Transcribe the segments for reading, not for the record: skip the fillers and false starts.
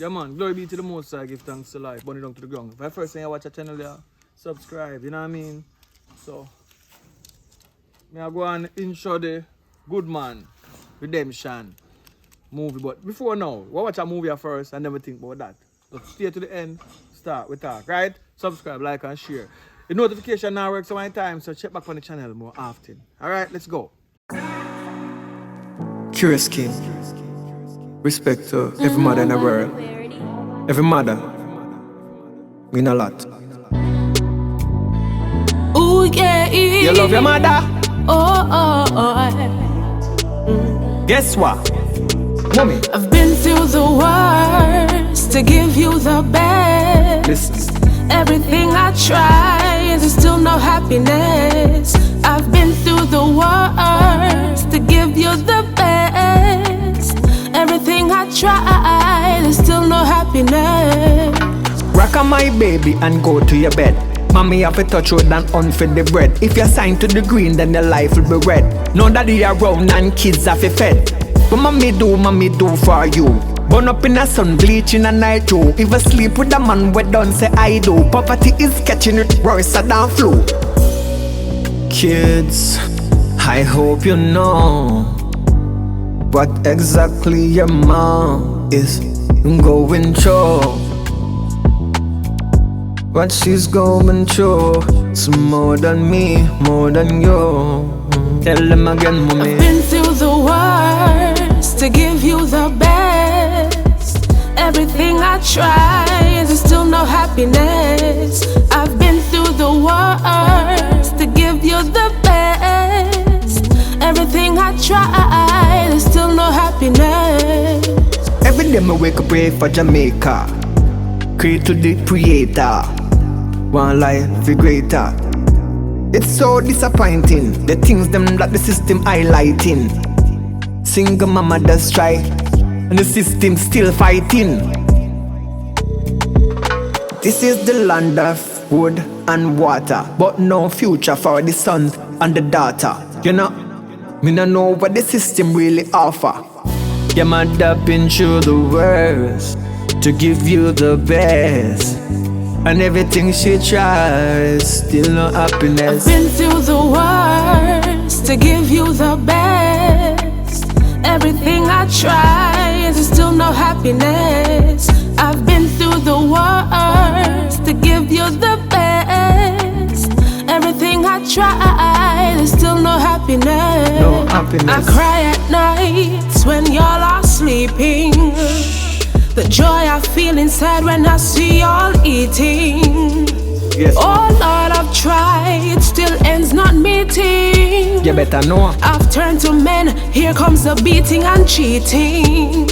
Yeah man, glory be to the Most High, give thanks to life, burn it down to the ground. If I first time you watch a channel there, subscribe, you know what I mean? So, I go and intro the Good Man, Redemption movie. But before now, we'll watch a movie first and never think about that. So stay to the end, start, we talk, right? Subscribe, like and share. The notification now works so many times, so check back on the channel more often. Alright, let's go. Curious King. Respect to every mother in the world. Every mother mean a lot. Ooh, yeah. You love your mother? Oh. Guess what? Mommy. I've been through the worst to give you the best. Listen. Everything I try, there's still no happiness. I've been through the worst to give you the best. Everything I try, there's still no happiness. Rock on my baby and go to your bed. Mommy have to touch road and unfed the bread. If you're signed to the green, then your life will be red. No daddy around and kids have to fed. But mommy do for you. Burn up in the sun, bleach in the night too. If I sleep with a man, we don't say I do. Poverty is catching it worse than flu. Kids, I hope you know what exactly your mom is going through. What she's going through, it's more than me, more tn you. Tell them again, mommy. I've been through the worst to give you the best. Everything I try, there's still no happiness. I've been through the worst to give you the best. Everything I try, there's still no happiness. Every day I wake up, pray for Jamaica. Create to the creator. One life be greater. It's so disappointing, the things them that the system highlighting. Single mama does try, and the system still fighting. This is the land of wood and water, but no future for the son and the daughter. You know, me no know what the system really offer. Your mother been through the worst to give you the best. And everything she tries, still no happiness. I've been through the worst to give you the best. Everything I try, there's still no happiness. I've been through the worst to give you the best. Everything I try, there's still no happiness. No happiness. I cry at nights when y'all are sleeping. The joy I feel inside when I see y'all eating. Yes. Oh Lord, I've tried, still ends not meeting. You better know. I've turned to men, here comes the beating and cheating.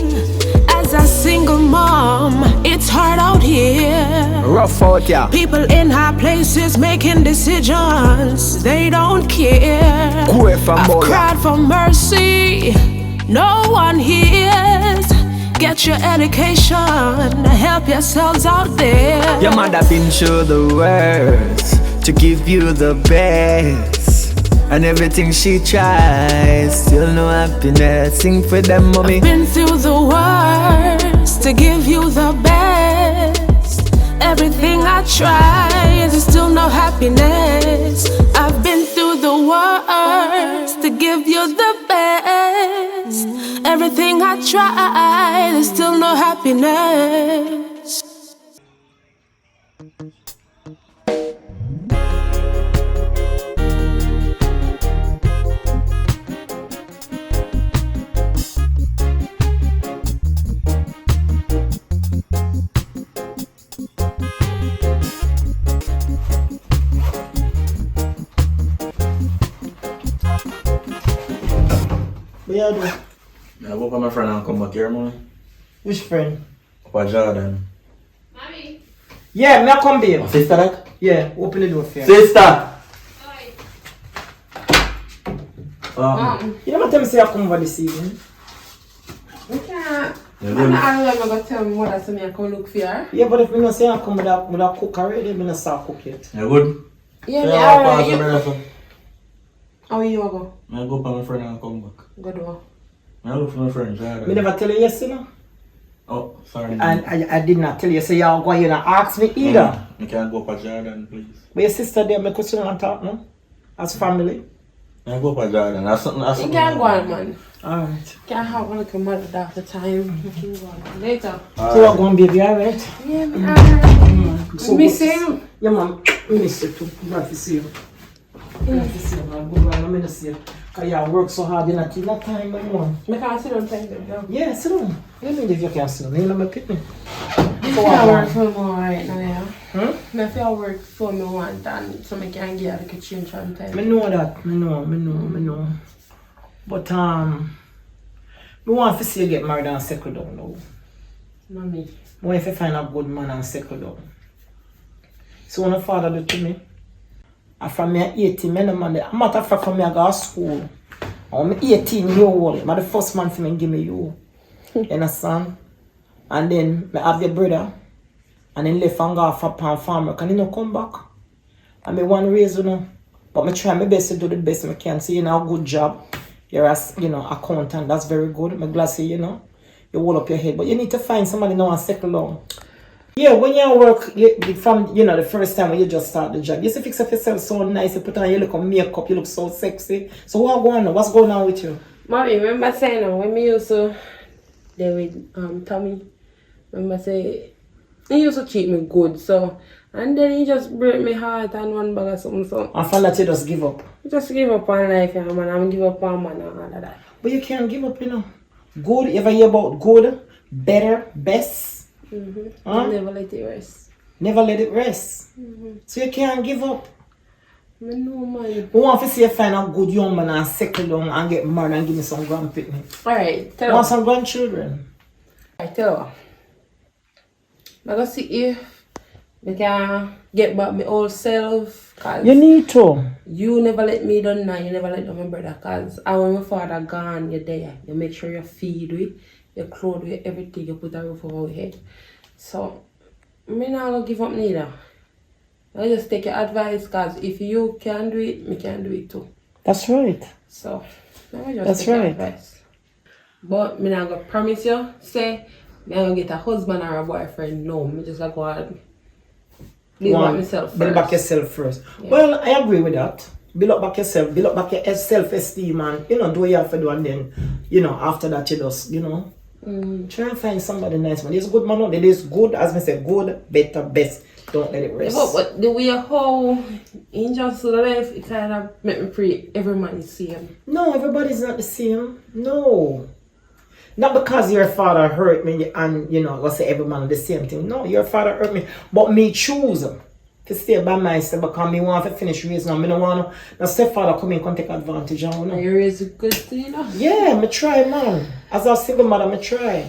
As a single mom, it's hard out here. Rough out, yeah. People in high places making decisions, they don't care. I've cried for mercy, no one hears. Get your education, help yourselves out there. Your mother been through the worst to give you the best. And everything she tries, still no happiness. Sing for them, mommy. I've been through the worst to give you the best. Everything I try, there's still no happiness. I've been through the worst to give you the best. Everything I try, there's still no happiness. What you do? I go for my friend and come back here, man. Which friend? Papa Jordan. Mommy. Yeah, me I come babe. Sister, that? Yeah, open the door for you. Sister! You never tell me say I come over this evening. Okay. Yeah, I'm good. not going to tell me what I say I come look for her. Yeah, but if me not say I come with a cook already, me not start cook yet. You good? Yeah, Yeah, me I'll pass already. the brother, son. How you go? I go for my friend and come back. Good one. I look for my friend Jordan. Me never tell you yes, you know. Oh, sorry. And I did not tell you, so y'all go here and ask me either. You can't go for Jordan, please. But your sister there, me could sit and talk, no? As family. I go for Jordan. That's something. That's You something. can't go on, man. Alright. Can't have a little mother after time. You can go on later. So you're going, baby, alright? Yeah, me alright. So Miss good. him. Yeah, man. We miss you too. Glad to see you. Glad to see you, man. Good man, I'm gonna see you. Because you work so hard, you're not taking that time anymore. I can't sit down time now. Yeah, sit down. You mean if you can't sit down? You know my picnic. I feel work for me right now, yeah. Hmm? I feel work for me one time, so I can get a change from time. I know that. I know. But, I want to see you get married and settle down now. Mommy. I want to find a good man and settle down. So when my father did to me, from me 18, a matter of fact, from me I go to school. I'm 18 years old. I'm the first man for me give me you. You understand? And then I have your brother. And then left and go for a farmer. Can you not come back? And me one reason, you know. But I try my best to do the best I can. So you know, a good job. You're a, accountant. That's very good. I'm glad to see, you hold up your head. But you need to find somebody now and settle down. Yeah, when you work, from, the first time when you just start the job, you used to fix up yourself so nice. You put on your little makeup. You look so sexy. So what's going on with you? Mommy, remember saying when me used to there with Tommy, remember say he used to treat me good, so and then he just break my heart and one bag of something, so I found that you just give up. just give up on life, yeah, man. I'm give up on man and all of that. But you can't give up, Good, you ever hear about good, better, best? Huh? Never let it rest. Never let it rest. So you can't give up. I know, man. We want to see you find a good young man and settle down and get married and give me some grandpicnic. Alright, tell Want her. some grandchildren? I tell her. I'm gonna see if I can get back my old self, cause You need to. you never let me down now, you never let down my brother, cause when my father gone, you're there. You make sure you feed with, you clothe with, everything, you put a roof over your head. So, me not gonna give up neither. I just take your advice, cause if you can do it, me can do it too. That's right. So, I just That's take your right. advice. But me not gonna promise you, say, me not gonna get a husband or a boyfriend. No, me just gonna go and build up myself first. Build back yourself first. Yeah. Well, I agree with that. Build up back yourself. Build up back your self-esteem and, do what you have to do. And then, after that, you just, try and find somebody nice, man. There's good man out there. There's good, as I say, good, better, best. Don't let it rest. But the way how in just life, it kind of make me pray every man is same. No, everybody's not the same. No. Not because your father hurt me and, let's say every man the same thing. No, your father hurt me. But me choose to stay by myself because me want to finish raising and me don't want no stepfather come in and take advantage of me. You raise a good thing, Yeah, me try, man. As a single mother, me try.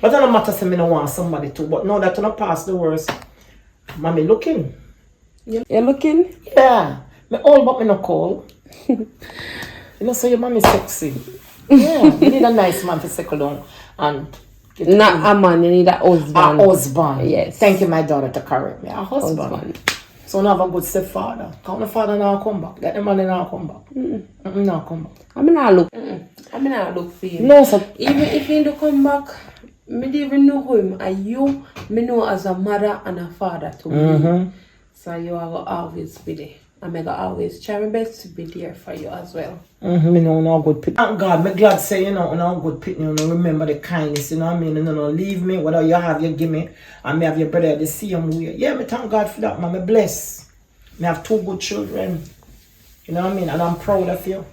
But it don't matter say me don't want somebody to. But now that I don't pass the worst, mommy looking. You're looking? Yeah. Me all but me no cold. So your mommy sexy. Yeah, you need a nice man to settle down and get Not a man, you need a husband. a husband. Yes. Thank you, my daughter, to correct me. A husband. So now have a good stepfather. Because my father now come back. That the man now come back. Now come back. I'm not look. I'm not look for him. No, so Even if he do come back, me don't even know him. And you, me know as a mother and a father to me. So you are always be there. I'm gonna always try my best to be there for you as well. me know no good pit. Thank God, me glad say no good pit. Remember the kindness. You know what I mean? No leave me. Whatever you have, you give me. And me have your brother the same way. Yeah, me thank God for that, man. Me bless. Me have 2 good children. You know what I mean? And I'm proud of you.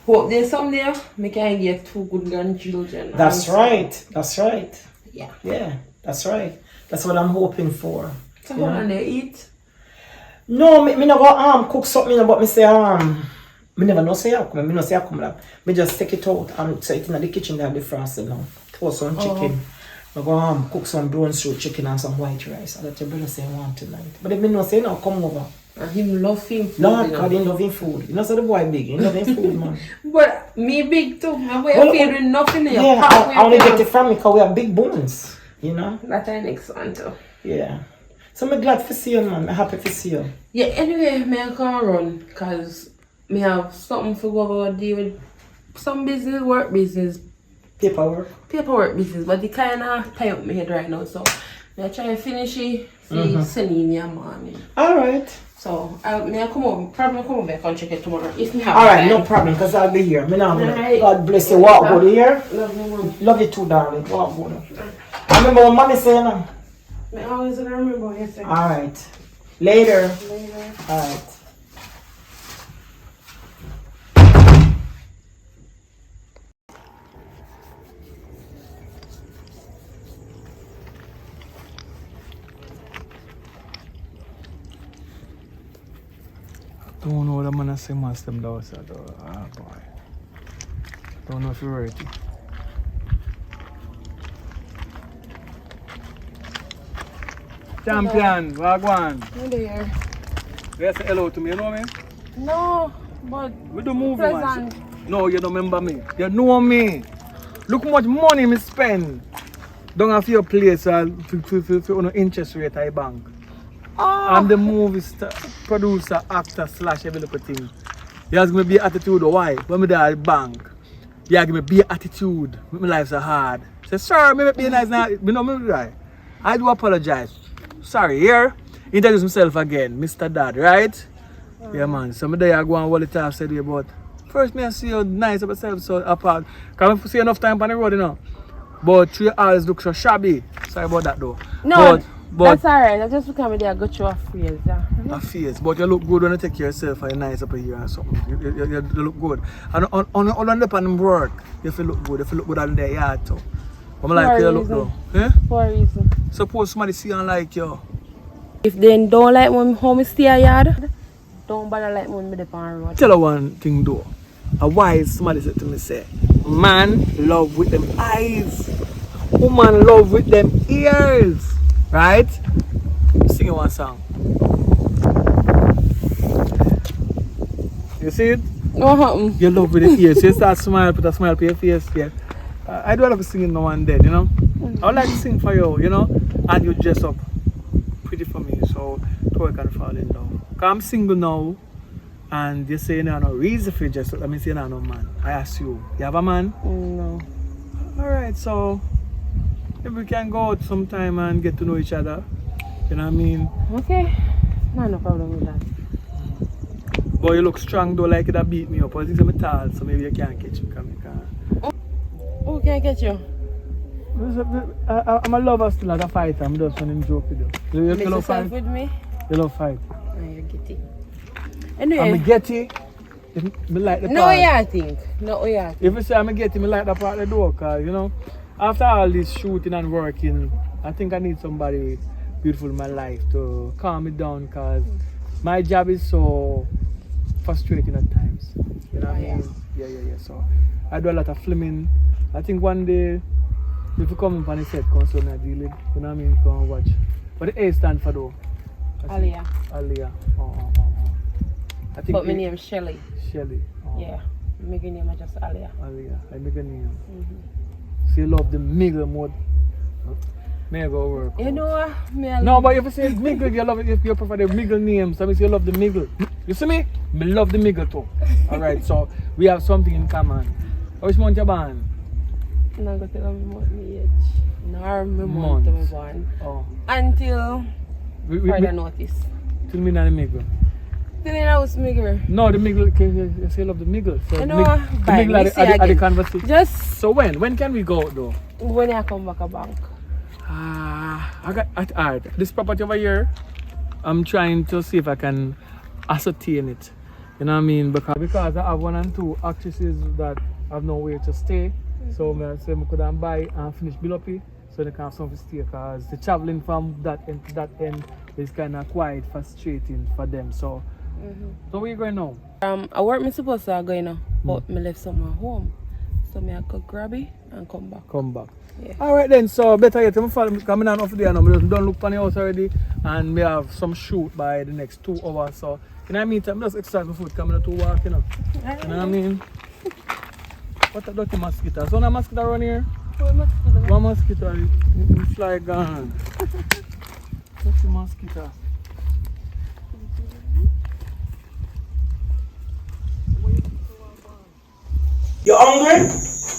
Hope there's someday me can get 2 good grandchildren. That's right. That's right. Yeah. Yeah, that's right. That's what I'm hoping for. So how long they eat? No, me never cook something, but me say me never know say I come. Me no say I come like. Me just take it out and set it in the kitchen. They have the frosting now. Toast some chicken. I go cook some brown stew chicken and some white rice. And that your brother say I want tonight. But if me no say no, come over. And him love him food. Lord God, he loving food. You know, so the boy big. He loving food, man. But me big too. My boy Well, feel with nothing in your Yeah, pocket. I only get it from me because we have big bones. You know? That I next one too. Yeah. So I'm glad to see you, man. I'm happy to see you. Yeah, anyway, me I can run because me have something to go over deal with some business, work business. Paperwork business, but it kind of tie up my head right now. So I try to finish it for sending in your morning. Alright. So may I come over? Probably come over and check it tomorrow. If me have Alright, no problem, because I'll be here. Alright. God bless you. Walk good here. Love you, Mom. Love you too, darling. Walk good. I remember what mommy said, no? I always gonna remember what you said. Alright. Later. Later. Alright. Don't know what I'm gonna say, mass them down, so ah boy. Don't know if you're ready. Champion, Wagwan. I'm there. You say hello to me, you know me? No, but We do movie, man. present. No, you don't remember me. You know me. Look how much money me spend. Don't have your place for interest rate at bank. Oh. I'm the movie star, producer, actor, / every little thing. You ask me be attitude or why? When me there at the bank, you ask me be attitude. My life so hard. Say, sir, me be nice now. Me know me right. I do apologize. Sorry, here. Introduce myself again, Mr. Dad, right? Yeah, man. So me there I go and what it have said here, but first me I see you nice about yourself so apart. Can't see enough time on the road, you know. But you always look so shabby. Sorry about that though. No, but that's alright. I just because I got you a phrase. Yeah. a face, but you look good when you take care of yourself and you're nice up here and something. You look good. And on the pan work, you feel look good. You feel look good on the yard too. But I like you look though. Eh? For a reason. Suppose somebody see and like you. If they don't like when home stay a yard, don't bother like when me dey on road. Tell her one thing though. A wise somebody said to me say, man love with them eyes, woman love with them ears. Right? Sing one song. You see it? What happened? You love with the ears. You start smile, put a smile on your face. Yeah. I do love singing now and then, you know. I would like to sing for you, you know. And you dress up pretty for me, so I can fall in love. Cause I'm single now, and you say you know no reason for dress up. I mean, say you know no man. I ask you, you have a man? No. All right, so if we can go out sometime and get to know each other, you know what I mean. Okay. No problem with that. But you look strong though, like it beat me up. I think I'm tall, so maybe you can't catch me. Who can catch you? I'm a lover still, like a fighter. I'm just running joke with you. You Mix love yourself fight? with me? You love fight? Oh, you're getty. Anyway. I'm a getty. If me like the No, part. yeah, I think. No, yeah. If you say I'm a getty, me like that part of the door, cause you know, after all this shooting and working, I think I need somebody beautiful in my life to calm me down, cause my job is so frustrating at times. You know what I mean? Yeah. So I do a lot of filming. I think one day, if you come up on the set, come so I deal it. You know what I mean? Come and watch. But the A stand for though. Aliyah. Aliyah. I think But my name is Shelly. Shelly. Yeah. My name is just Aliyah. Aliyah. I make a name. So you love the Miggle mode. May I go work? You know what? No, but if you say Miggle, you love it. If you prefer the Miggle name, so means you love the Miggle. You see me? I love the Miggle too. Alright, so we have something in common. Which month you born? I'm not going to tell me what my age. Nor my month to be born. Oh. Until further notice. Till me not the Miggle. Till then I was Migger. No, the Miggle, you say you love the Miggle. So I the know, the Miggle are the conversation. Just So when can we go out though? when I come back a bank. I got alright. This property over here, I'm trying to see if I can ascertain it. You know what I mean? Because I have 1 and 2 actresses that have nowhere to stay. So I say I could buy and finish bill up here so they can have something to stay, because the traveling from that end to that end is kind of quite frustrating for them. So where are you going now? I work me supposed to go now, but me left some at home. So me I could grab it and come back. Come back. Yeah. Alright then, so better yet, I'm coming on off there now. I don't look for the house already, and we have some shoot by the next 2 hours. So in the meantime, I'm just excited for food coming to work, you know. You know what I mean? What a dirty mosquito. So, no mosquito around here? One mosquito, it fly gone. Dirty mosquito. You hungry?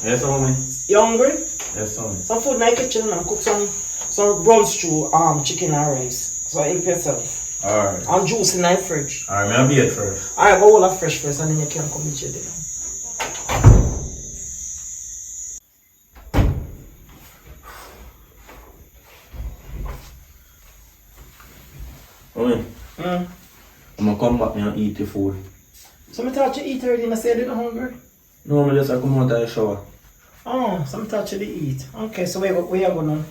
Yes, homie. You hungry? Yes, son. Some food in the kitchen and cook some brown stew, chicken and rice. So help yourself. Alright. And juice in the fridge. Alright, I'll be it first. Alright, go all of fresh first and then you can come eat your dinner. I'm gonna come back and eat the food. So I thought you eat already and I said you're not hungry? No, I just come out of the shower. Oh, so I thought you did eat. Okay, so where you going now?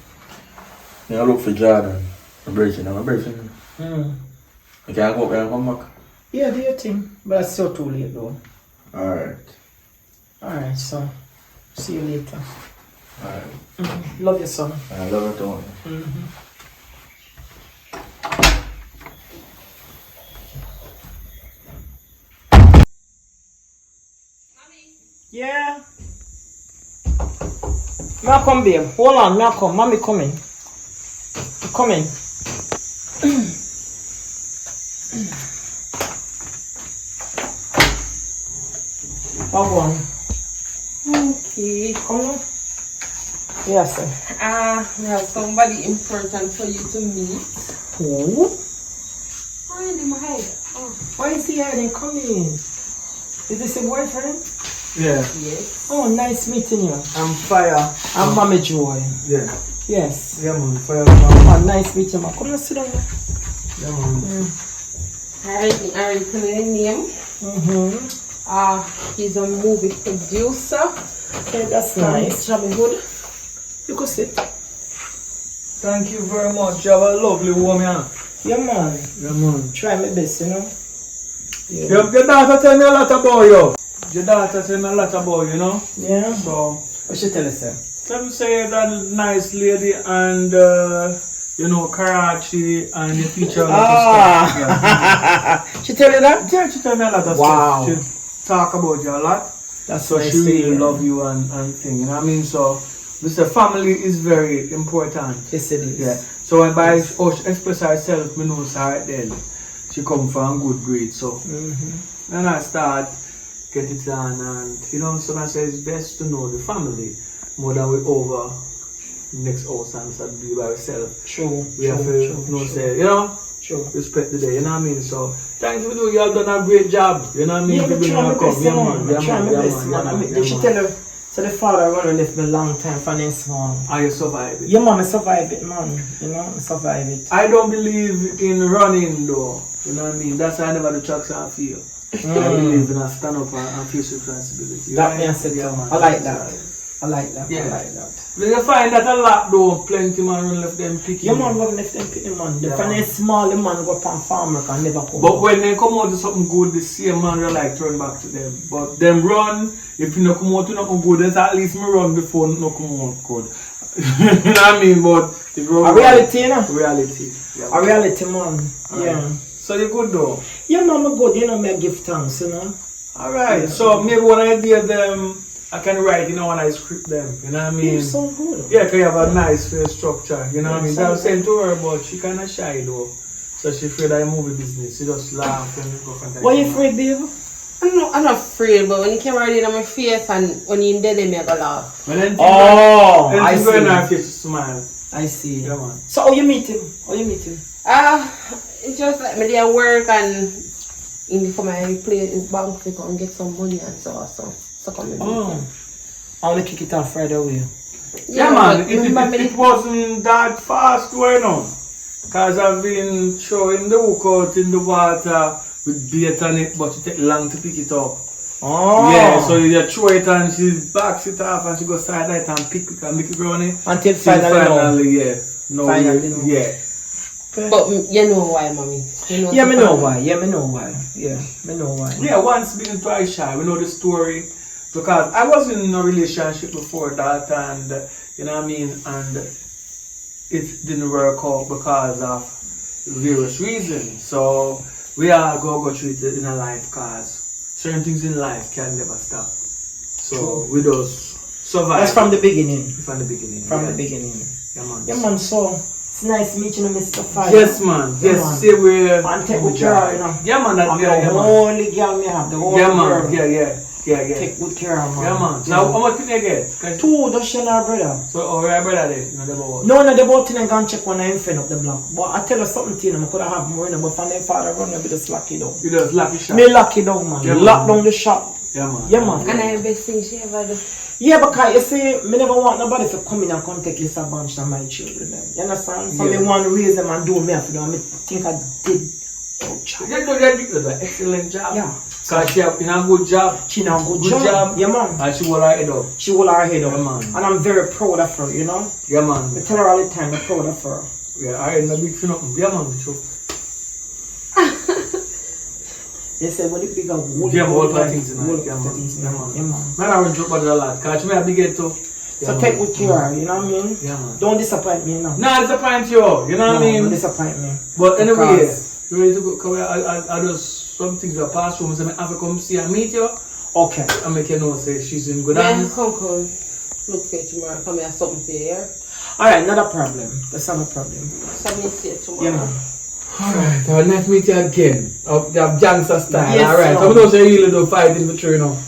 I look for Jordan. I'm breaking. I can't go up there and come back. Yeah, do your thing. But it's still too late though. Alright. Alright, so see you later. Alright. Love your son. I love it too. Yeah. May I come, babe? Hold on, may I come? Mommy coming. I'm coming. What one? Okay. Come on. Yes, sir. We have somebody important for you to meet. Who? Oh, in my head. Oh. Why is he hiding? Come in. Is this your boyfriend? Yeah. Yes. Oh, nice meeting you. I'm Fire. I'm Mommy Joy. Yeah. Yes. Yeah, man. Fire. Oh, nice meeting you. Come and sit down. Yeah, man. I already tell you the name. He's a movie producer. Okay, that's nice. JAMMIWOOD. You could sit. Thank you very much. You have a lovely woman. Yeah, man. Yeah, man. Try my best, you know. Yeah. Your daughter tell me a lot about you. Your daughter tell me a lot about you, you know? Yeah. So, What she tell us, sir? let me say that nice lady and, you know, Karachi and you feature a lot of stuff. Yeah. She tell you that? Yeah, she tell me a lot of Wow. stuff. She talk about you a lot. That's So nice she to really hear. love you and thing, you know what I mean? So, Mr. Family is very important. Yes, it is. Yeah. So when by she express herself, me know it's right then. She come from good grade. So then I start get it done and you know so I say it's best to know the family more than we over next house and start be by ourselves. True. We have to know say, you know, True. respect the day, you know what I mean? So thanks for doing, you have done a great job, you know what I mean? Yeah, but try my best, Yeah, man. man. Try my best, man. I mean, did she tell her? So the father wanna live me a long time for this small. Are you survive it? Your mama survive it, man. You know, survive it. I don't believe in running though. You know what I mean? That's why I never do tracks and feel. I believe in a stand up and face responsibility. That means it. Yeah, man. I like that. I like that. Yeah. I like that. But you find that a lot though, plenty man run left them picking. Your man wasn't left them picking, man. The Yeah, finance small, the man go up on farm work and never come. But when they come out to something good, the same man will like turn back to them. But them run, if you not come out to nothing good, then at least me run before no come out good. You know what I mean? But the a reality, you know? reality. Yeah, A reality, man. Yeah. So you good though? Yeah, man, I'm good. You know, me I give thanks, you know? Alright, Yeah. so maybe when I hear them, I can write, you know, when I script them, you know what I mean? You sound good. Yeah, because you have a nice face structure, you know what I mean? Yeah, I was saying to her, but she kind of shy though. So she afraid of movie business. She just laugh and go from Why you afraid, babe? I'm not afraid, but when you came right in my face and when you in there, they make a laugh. When anything Oh, when I anything go in her see. face, she smile. I see. Yeah, man. So, how you meet him? How you meet him? It's just like me there work and in for my play his bank to come get some money and so come and Oh. I want to kick it off right away. Yeah, man, remember it wasn't that fast going on. Because I've been throwing the hook out in the water with bait on it, but it takes long to pick it up. Oh. Yeah, so you throw it and she backs it off and she goes side it and pick it and make it running. Until Till finally, yeah. No, Finally, no. yeah. no. But you know why, mommy. You know Yeah, me the know family. why. Yeah, me know why. Yeah, me know why. Yeah, once been twice shy. We know the story. Because I was in a relationship before that and you know what I mean, and it didn't work out because of various reasons. So we are go through it in a life because certain things in life can never stop. So True. we just survive. That's from the beginning. From the beginning. From yeah. the beginning. Yeah, man. Yeah, man, so it's nice meeting you, Mr. Fire. Yes, man. Yeah, Yes, man. see where And take good care, you know. Yeah, man. I'm Yeah, the yeah, man. only girl me have, the whole Yeah, world. man. Yeah, yeah. Yeah. Take good care of man. Yeah, man. Now, how much did you get? 'Cause- 2, just share our brother. So, your brother there? You know, the boy. No, they both in and go and check when I'm friend up the block. But I tell you something, Tina, I could have more, but from their father run, I be just lock it down. You just lucky shot. Me lock it down, man. Yeah, Lock man. down the shop. Yeah, man. Yeah, man. And I best thing she ever do. Yeah, because you see, me never want nobody to come in and come take this advantage of my children. You understand? So Yeah. me want to raise them and do me for them. I think I did. Oh, child. You do an excellent job. Yeah. Because she have a good job. She done a good Good job. job. Yeah, man. And she will like it up. She hold her head up. Yeah, man. And I'm very proud of her, you know? Yeah, I man. tell her all the time, I'm proud of her. Yeah, I ain't no big for nothing. Yeah, man. So, They say, what the bigger wood? yeah, all kind of things in Wood it. Yeah, of man. things in Yeah, it. man. Yeah, man. Man, I will joke about it a lot. Because me have to get to. So take good care of her, you know what I mean? Yeah, man. Don't disappoint me, you know? No, disappoint you. You know what I Don't mean? disappoint me. But anyway, Because- you ready to go? Cause I just some things will pass through. So I have to come see and meet you. Okay. And make you know, say she's in good Then hands. come look for you tomorrow. Come here, something for you. Alright, not a problem. That's not a problem. Something see you tomorrow. Yeah, man. Alright, I'll next meet you again. They have gangster style. Yes, Alright, sir. so we don't say you really do fighting for true, you know.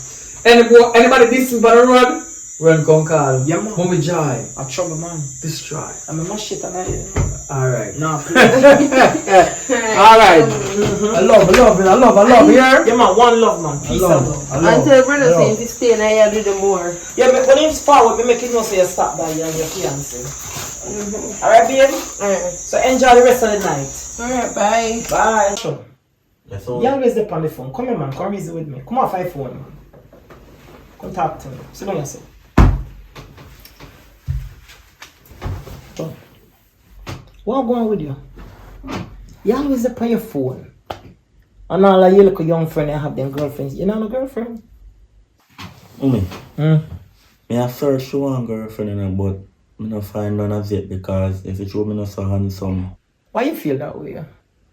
Anybody decent for the road, run come call. Yeah, man. Homie Joy, A trouble, man. destroy. I'm a mash shit and I. Alright. Nah, please. Alright. I love, yeah? Yeah, man. One love, man. Peace and love. And tell brother say if you stay in here, do the more. Yeah, when he's forward, we make it know so you stop by you and your fiancé. Alright, babe? Alright. So enjoy the rest of the night. Alright, bye. Bye. Sure. That's all. You always dip on the phone. Come here, man. Come easy with me. Come off my phone, man. Come talk to me. Sit down yourself. John. What going with you? You always dip on your phone. And all of you look a young friend and have them girlfriends. You not a girlfriend? Me Hmm. have searched for one girlfriend, you know, but I don't find none of it because if it show me not so handsome. Why you feel that way?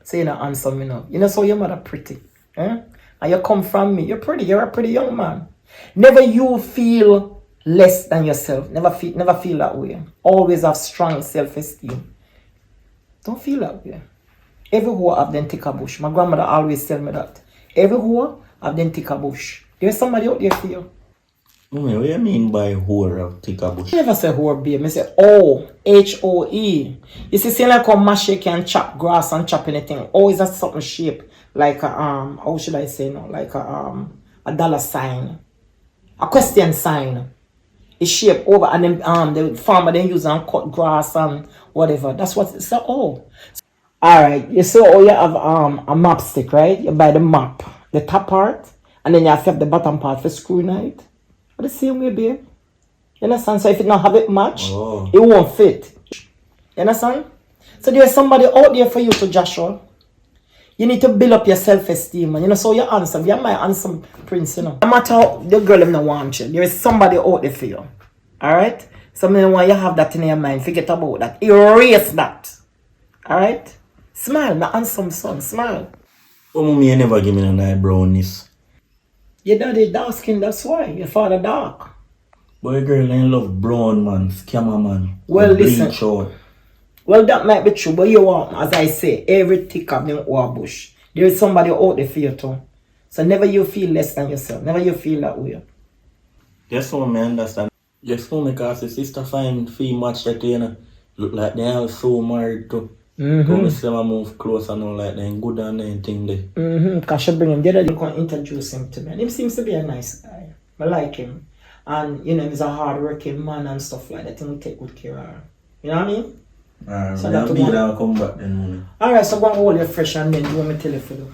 Say you're not handsome enough. You know, so your mother pretty. Eh? And you come from me. You're pretty. You're a pretty young man. Never you feel less than yourself. Never feel that way. Always have strong self-esteem. Don't feel that way. Every whore have them tick a bush. My grandmother always tell me that. Every whore have them tick a bush. There's somebody out there for you. What do you mean by whore of thicker bush? I never say whore, babe. I say O-H-O-E. You see like how Mashe can chop grass and chop anything. Always has something shape. Like a, how should I say no? Like a dollar sign. A question sign. It's shaped over and then the farmer then use and cut grass and whatever. That's what it's all. Alright, you see how you have a map stick, right? You buy the map, the top part, and then you have the bottom part for screwing it. But the same way, babe. You understand? So if it not have it match, it won't fit. You understand? So there's somebody out there for you to Joshua. You need to build up your self-esteem, man. You know, so you're handsome. You're my handsome prince, you know. No matter how the girl them not want you, there is somebody out there for you. Alright? So I want you have that in your mind. Forget about that. Erase that. Alright? Smile, my handsome son. Smile. Oh, mommy, you never give me an eyebrowness. Your daddy dark skin, that's why. Your father dark. Boy, girl, I love brown, man. Scammer, man. Well, With listen. bleach out. Well, that might be true, but you want, as I say, every tick of them old bush. There is somebody out there for you too. So never you feel less than yourself. Never you feel that way. Just so me understand. Just so me cause the sister find fee match that you know, look like they are so married to. Come and see them move closer now like they good and anything there. Because she bring him there, you can introduce him to me. And him seems to be a nice guy. I like him. And, you know, he's a hard-working man and stuff like that. And we take good care of him. You know what I mean? Alright, So I'll that be one- there and come back then, money. Alright, so go and hold you fresh and then do what me tell you to do.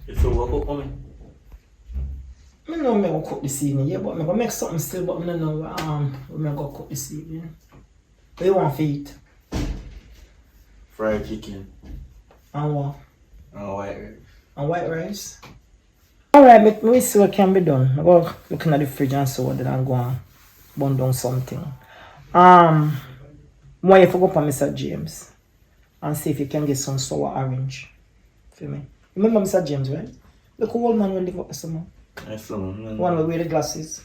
It's a work up, mommy. I know I'm going to cook this evening, yeah, but I'm going to make something still, but I don't know what I'm going to cook this evening. What do you want to eat? Fried chicken And what? and white rice. And white rice? Alright, let me see what can be done. I go looking at the fridge and see what then I'm going to bun down something. Why you forgot on Mr. James and see if you can get some sour orange. Feel me? Remember Mr. James, right? Look who old man will live up with someone. Yes, man. One will wear the glasses.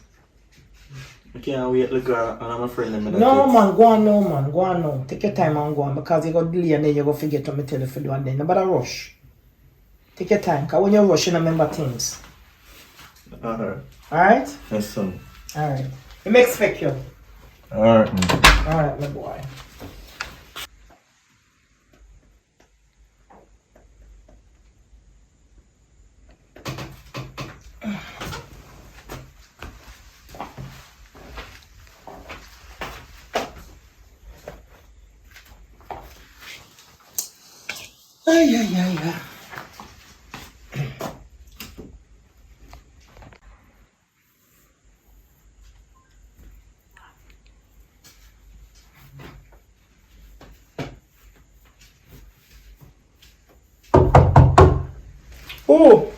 I can't wait, look, and I'm a friend of mine. No man, go on now man, go on now. Take your time and go on because you got delay and then you go forget what me tell you to do and then nobody rush. Take your time, because when you rush you remember things. Alright. Alright? Yes, son. Alright. Let me expect you. Alright. Alright, my boy. Ay, ay, ay, ay. Oh!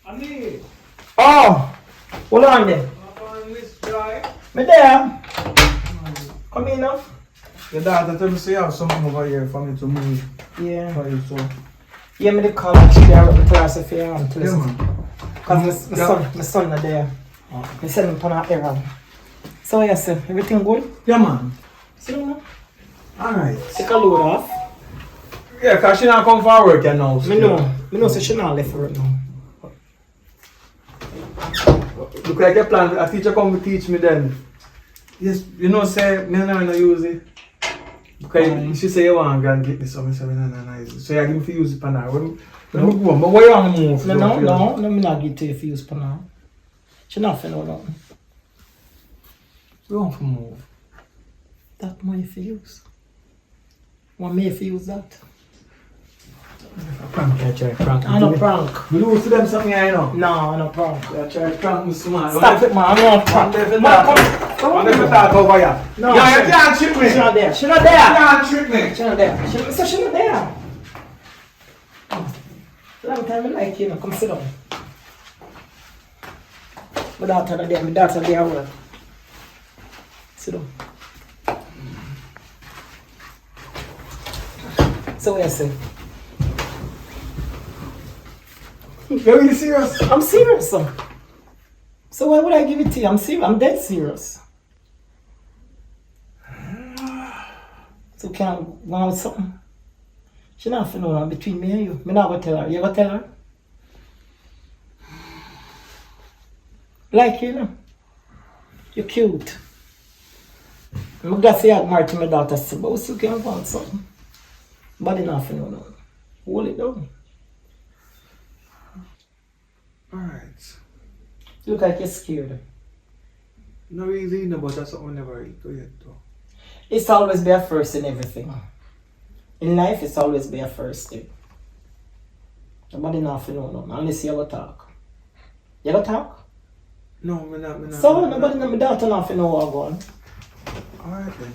Ani, Oh! Hold on then. on this guy. Me there. Come in now. Your daughter tell me say you have something over here for me to move Yeah. for you, so. Yeah, me the call actually I wrote the class if you want to Yeah, listen. man. Because my son not there. I send him on an errand. So yes sir, everything good? Yeah, man. Sit down now. Alright. Take a load off. Yeah, because she not come for work, you know. Me know so she not left for it now. Look like a plan. A teacher come to teach me then. Yes, you know, say, me no use it. Because she say you want to go and get this, so I say, no, use it. So you give me to use it for now. When me go, but where you want to move? No, me not give to you for use for now. She not finna nothing. We want to move. That money for use. Want me for use that? Prank, I try prank. I no prank. We do to them something, you know. No, I no prank. I try prank me smart. Stop it man, I'm not prank. One day for talk over here. No, Yeah, you can't trick me. She not there. She not You there. can't trick me. She not there. She not there. Long time I like you, come sit down. My daughter not there. My daughter there at work. Sit down. So what you say? You're really serious? I'm serious, son. So why would I give it to you? I'm serious. I'm dead serious. So can I go out with something? She not finna know between me and you. Me not gonna tell her. You gonna tell her? Like you know. You're cute. I'm glad to have married to my daughter, but we still can go out with something. Body not finna know. Hold it down. Alright. You look like you're scared. No really, no, but that's something I never eat yet though. It's always be a first in everything. In life, it's always be a first thing. Nobody not know nothing unless you ever talk. You ever talk? No, me not. So nobody know my daughter not know what I'm going. Alright then.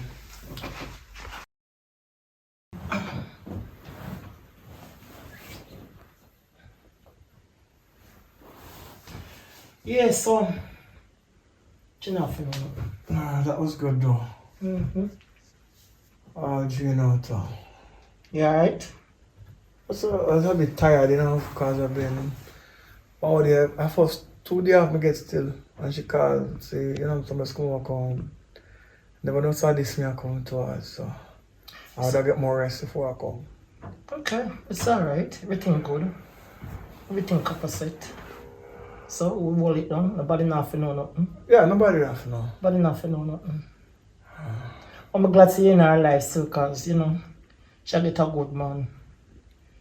Yeah, so she not know nothing. Ah, that was good though. Oh, you know, though. You alright? So I was a bit tired, you know, because I've been all day. I first 2 days I get still, and she called, say, you know, somebody's going to come. Never know saw this me I come to her, so I would get more rest before I come. Okay, it's alright. Everything good. Everything opposite. So we hold it down. Nobody not know nothing. Yeah, nobody have to know. Nobody not know nothing. I'm glad to see you in her life too, because, you know, she get a good man.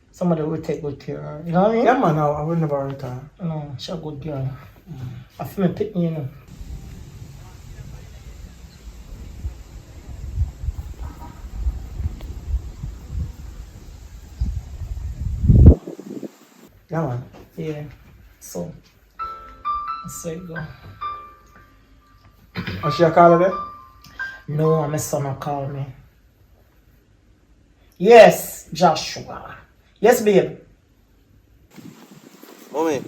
Somebody will take good care of her. You know what I mean? Yeah, man, I will never retire. No, she a good girl. I feel me pick me, you know. Yeah, man. Yeah. So, that's how it go. And she a call her there? No, my son will call me. Yes, Joshua. Yes, babe. Mommy.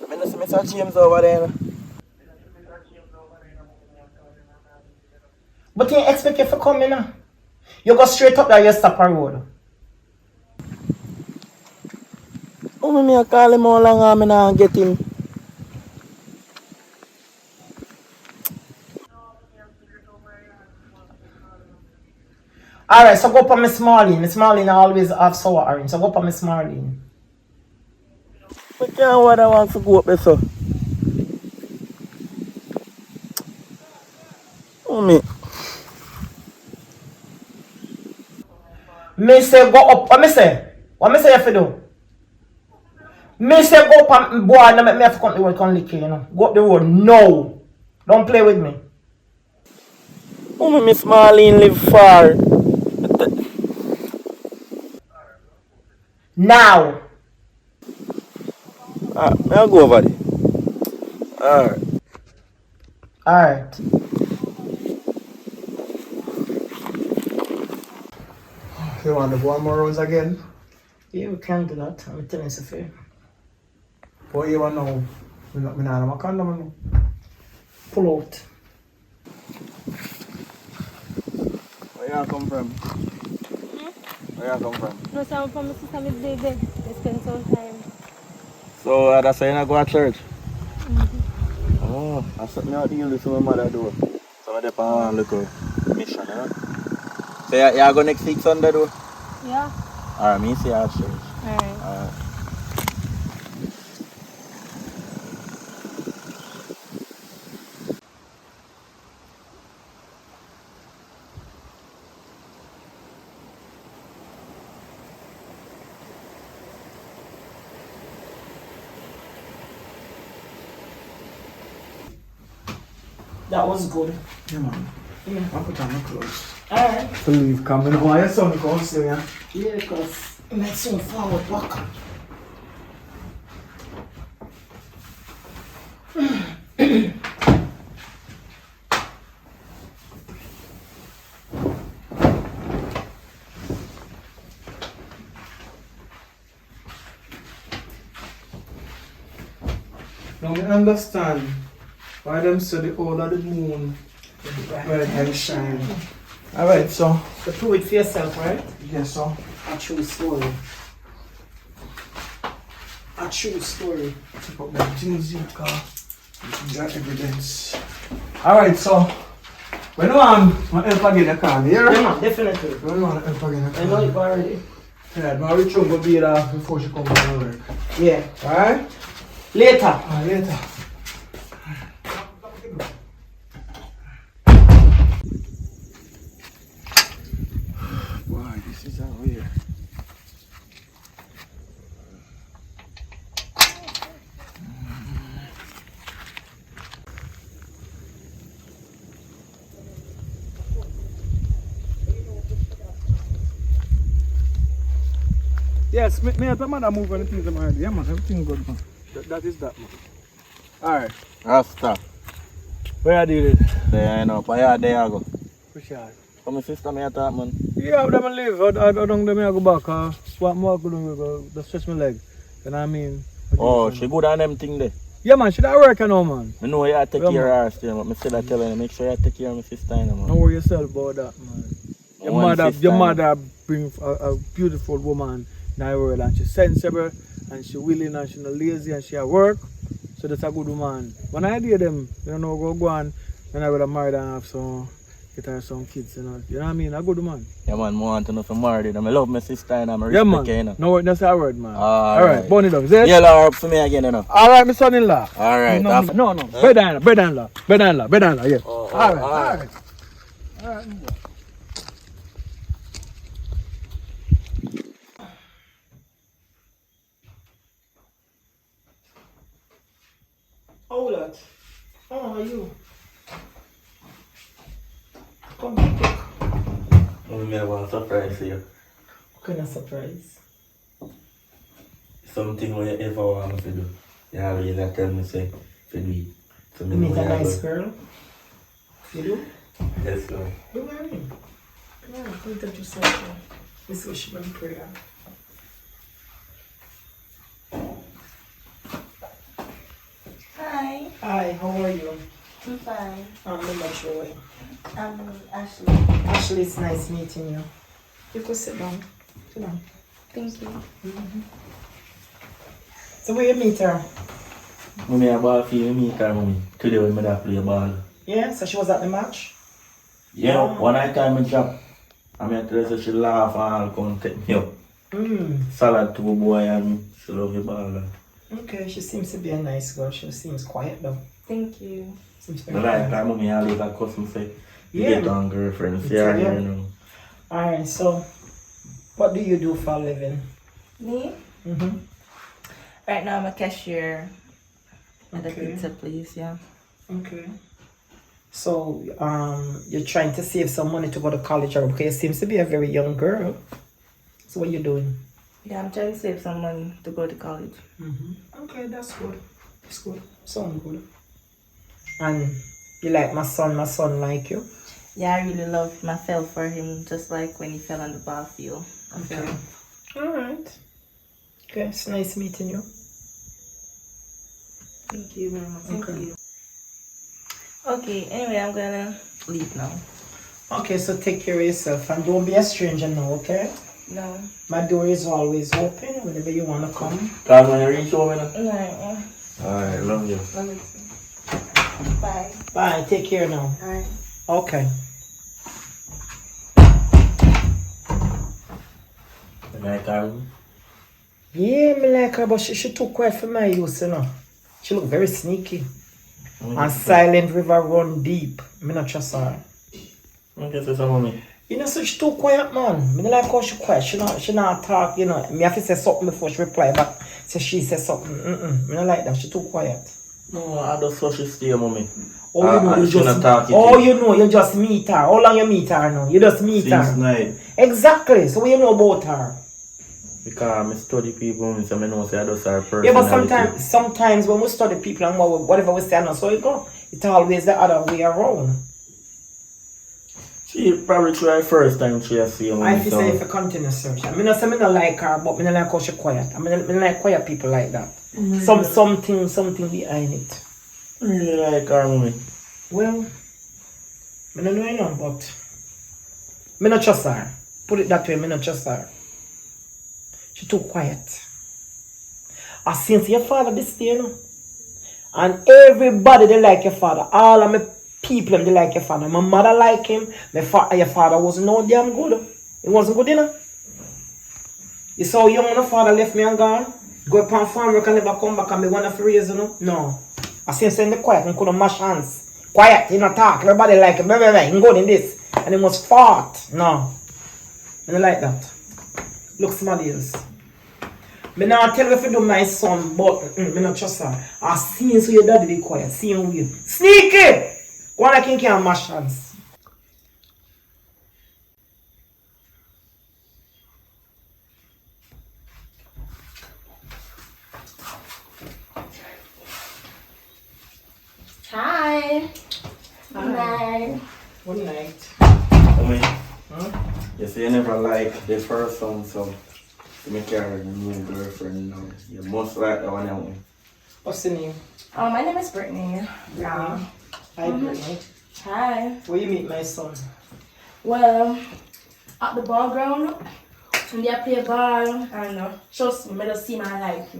I see Mr. James over there. But you expect you to come in now. You go straight up there, you stop a road. Oh, me call him all along and I get him. Alright, so go up on Miss Marlene. Miss Marlene always have sour orange. So go up on Miss Marlene. I can't what I want to go up there, so. Oh, me. Me say go up. What me say? What me say you have to do? Me say go up and boy, no make me have to come to the road, come lick you, you know. Go up the road. No. Don't play with me. Oh, me Miss Marlene live far. Now. I'll go over there. Alright. Alright. You want to go on more rounds again? Yeah, we can do that. I'm telling you something. What you want now? Me not have a condom now. Pull out. Where you come from? Where you come from? No, so I'm from my sister with baby. They spend some time. So that's why you not go to church? Oh, that's something I deal with my mother do. So I depend on local mission, you know? So you go next week Sunday though? Yeah. Alright, me see you at church. Alright. Alright. That was good. Yeah, man. Yeah. I put on my clothes. Alright. To leave coming home. Your son come see me. Yeah, because it makes you forward walk. Now we understand why them say the older the moon, the brighter it shine. Alright, so So prove it for yourself, right? yes, so A true story. A true story. keep up them things in the car. These are evidence. Alright, so when you want help again, you can hear? Yeah, man, definitely. When you want help again, you I know can. it already. Yeah, but reach home to be there before she comes to work. Yeah. Alright? Later. Later. Boy, this is how weird. Yes, me help my mother move on the things in my head. Yeah, man, everything good, man. That is that, man. Alright, Rasta. where I did it? There you know, but there you go. Appreciate. So my sister me attack man. Yeah, I'm gonna leave. I don't let me go back. What more could do? Just stretch my leg. You know what I mean? Oh, she good on them thing there. Yeah, man, she not working now, man. I know you take Yeah, care of her still, but I still tell her, make sure you take care of my sister, you know, man. Don't worry yourself about that, man. One sister, Your you know. mother bring a beautiful woman in the world, and she's sensible, and she's willing, and she's not lazy, and she at work. So that's a good woman. When I hear them, you don't know, go on, and I would have married and have some, get her some kids, you know. You know what I mean? A good woman. Yeah, man, I want to know if I'm married. I love my sister and I'm Yeah, respect man. her, you know. No, that's a word, man. Alright. Alright, burn it up. Is it? Yell her up for me again, you know. Alright, my son-in-law. Alright. No, brother-in-law, yeah. Oh, Alright. Hold that. How are you? Come back quick. I want to surprise you. What kind of surprise? Something where you ever want to do. You always tell me, say, to do it. So You meet a nice girl? You do? Yes, sir. You married? Come on, come touch yourself. This is what she went prayer. Hi. Hi, how are you? I'm fine. I'm not sure. Ashley. Ashley, it's nice meeting you. You could sit down. Sit down. Thank you. So where you meet her? Mommy a ball for you, meet her, mommy. Today when I play ball. Yeah, so she was at the match? Yeah, one night time I drop. I mean, tell her she laugh and all come take me up. Salad to a boy and she love the ball. Okay, she seems to be a nice girl. She seems quiet though. Thank you. Seems I very like quiet. her, mommy always a customer say, you Yeah. get on girlfriend. See Yeah, her yeah. here now. Alright, so what do you do for a living? Me? Right now I'm a cashier at a Okay. pizza place, yeah. Okay. So, you're trying to save some money to go to college, or because you seems to be a very young girl. So what are you doing? Yeah, I'm trying to save some money to go to college. Okay, that's good. That's good. Sound good. And you like my son like you? Yeah, I really love him. I fell for him just like when he fell on the ball field. I fell. Alright. Okay, it's nice meeting you. Thank you very much. Thank Okay. you. Okay, anyway, I'm gonna leave now. Okay, so take care of yourself and don't be a stranger now, okay? No. My door is always open whenever you want to come. Call when you reach home, you know? No. Alright, love you. Love you too. Bye. Bye, take care now. Alright. Okay. You like her? Yeah, me like her, but she too quiet for my use, you know. She look very sneaky. And silent river run deep. Me not trust her. Okay, say some mommy. You know, so she too quiet, man. Me not like how she quiet. She not talk, you know. Me have to say something before she reply back. So she say something. Me not like that. She too quiet. No, I just saw she stay, mommy. Oh, you know, you she not just. talking Oh, to you know, you just meet her. How long you meet her now? You just meet Since her. night. Exactly. So what you know about her? Because I study people, I know say I just her personality. Yeah, but sometimes when we study people and whatever we say, so it go. It's always the other way around. She probably try first time she has seen I me. feel say if you continue searching. I mean, I not like her, but I don't like how she quiet. I mean, I like quiet people like that. Something behind it. I really like her, mommy. Well, I don't know, but I not trust her. Put it that way, I not trust her. She too quiet. I seen your father this day, you know. And everybody they like your father. All of my people they like your father. My mother like him. Your father wasn't no damn good. He wasn't good, you know. You saw young when the father left me and gone. Go upon farm work and never come back and be one of the raise, you know. No. I see him saying the quiet and couldn't mash hands. Quiet, he not talk. Everybody like him. He good in this. And he was fought. No. I don't like that. Look somebody else. Me not tell you if you do my son, but me not trust her. I seen so your daddy be quiet. See him weird. Sneaky! One like him can't mash hands. Hi. Good night. Good night. Mommy, you say you never like the first one, so you make her a new girlfriend now. You must like the one now. What's the name? My name is Brittany. Yeah. Hi, Brittany. Hi. Where you meet my son? Well, at the ball ground, when they play ball, and trust me, I don't see my life.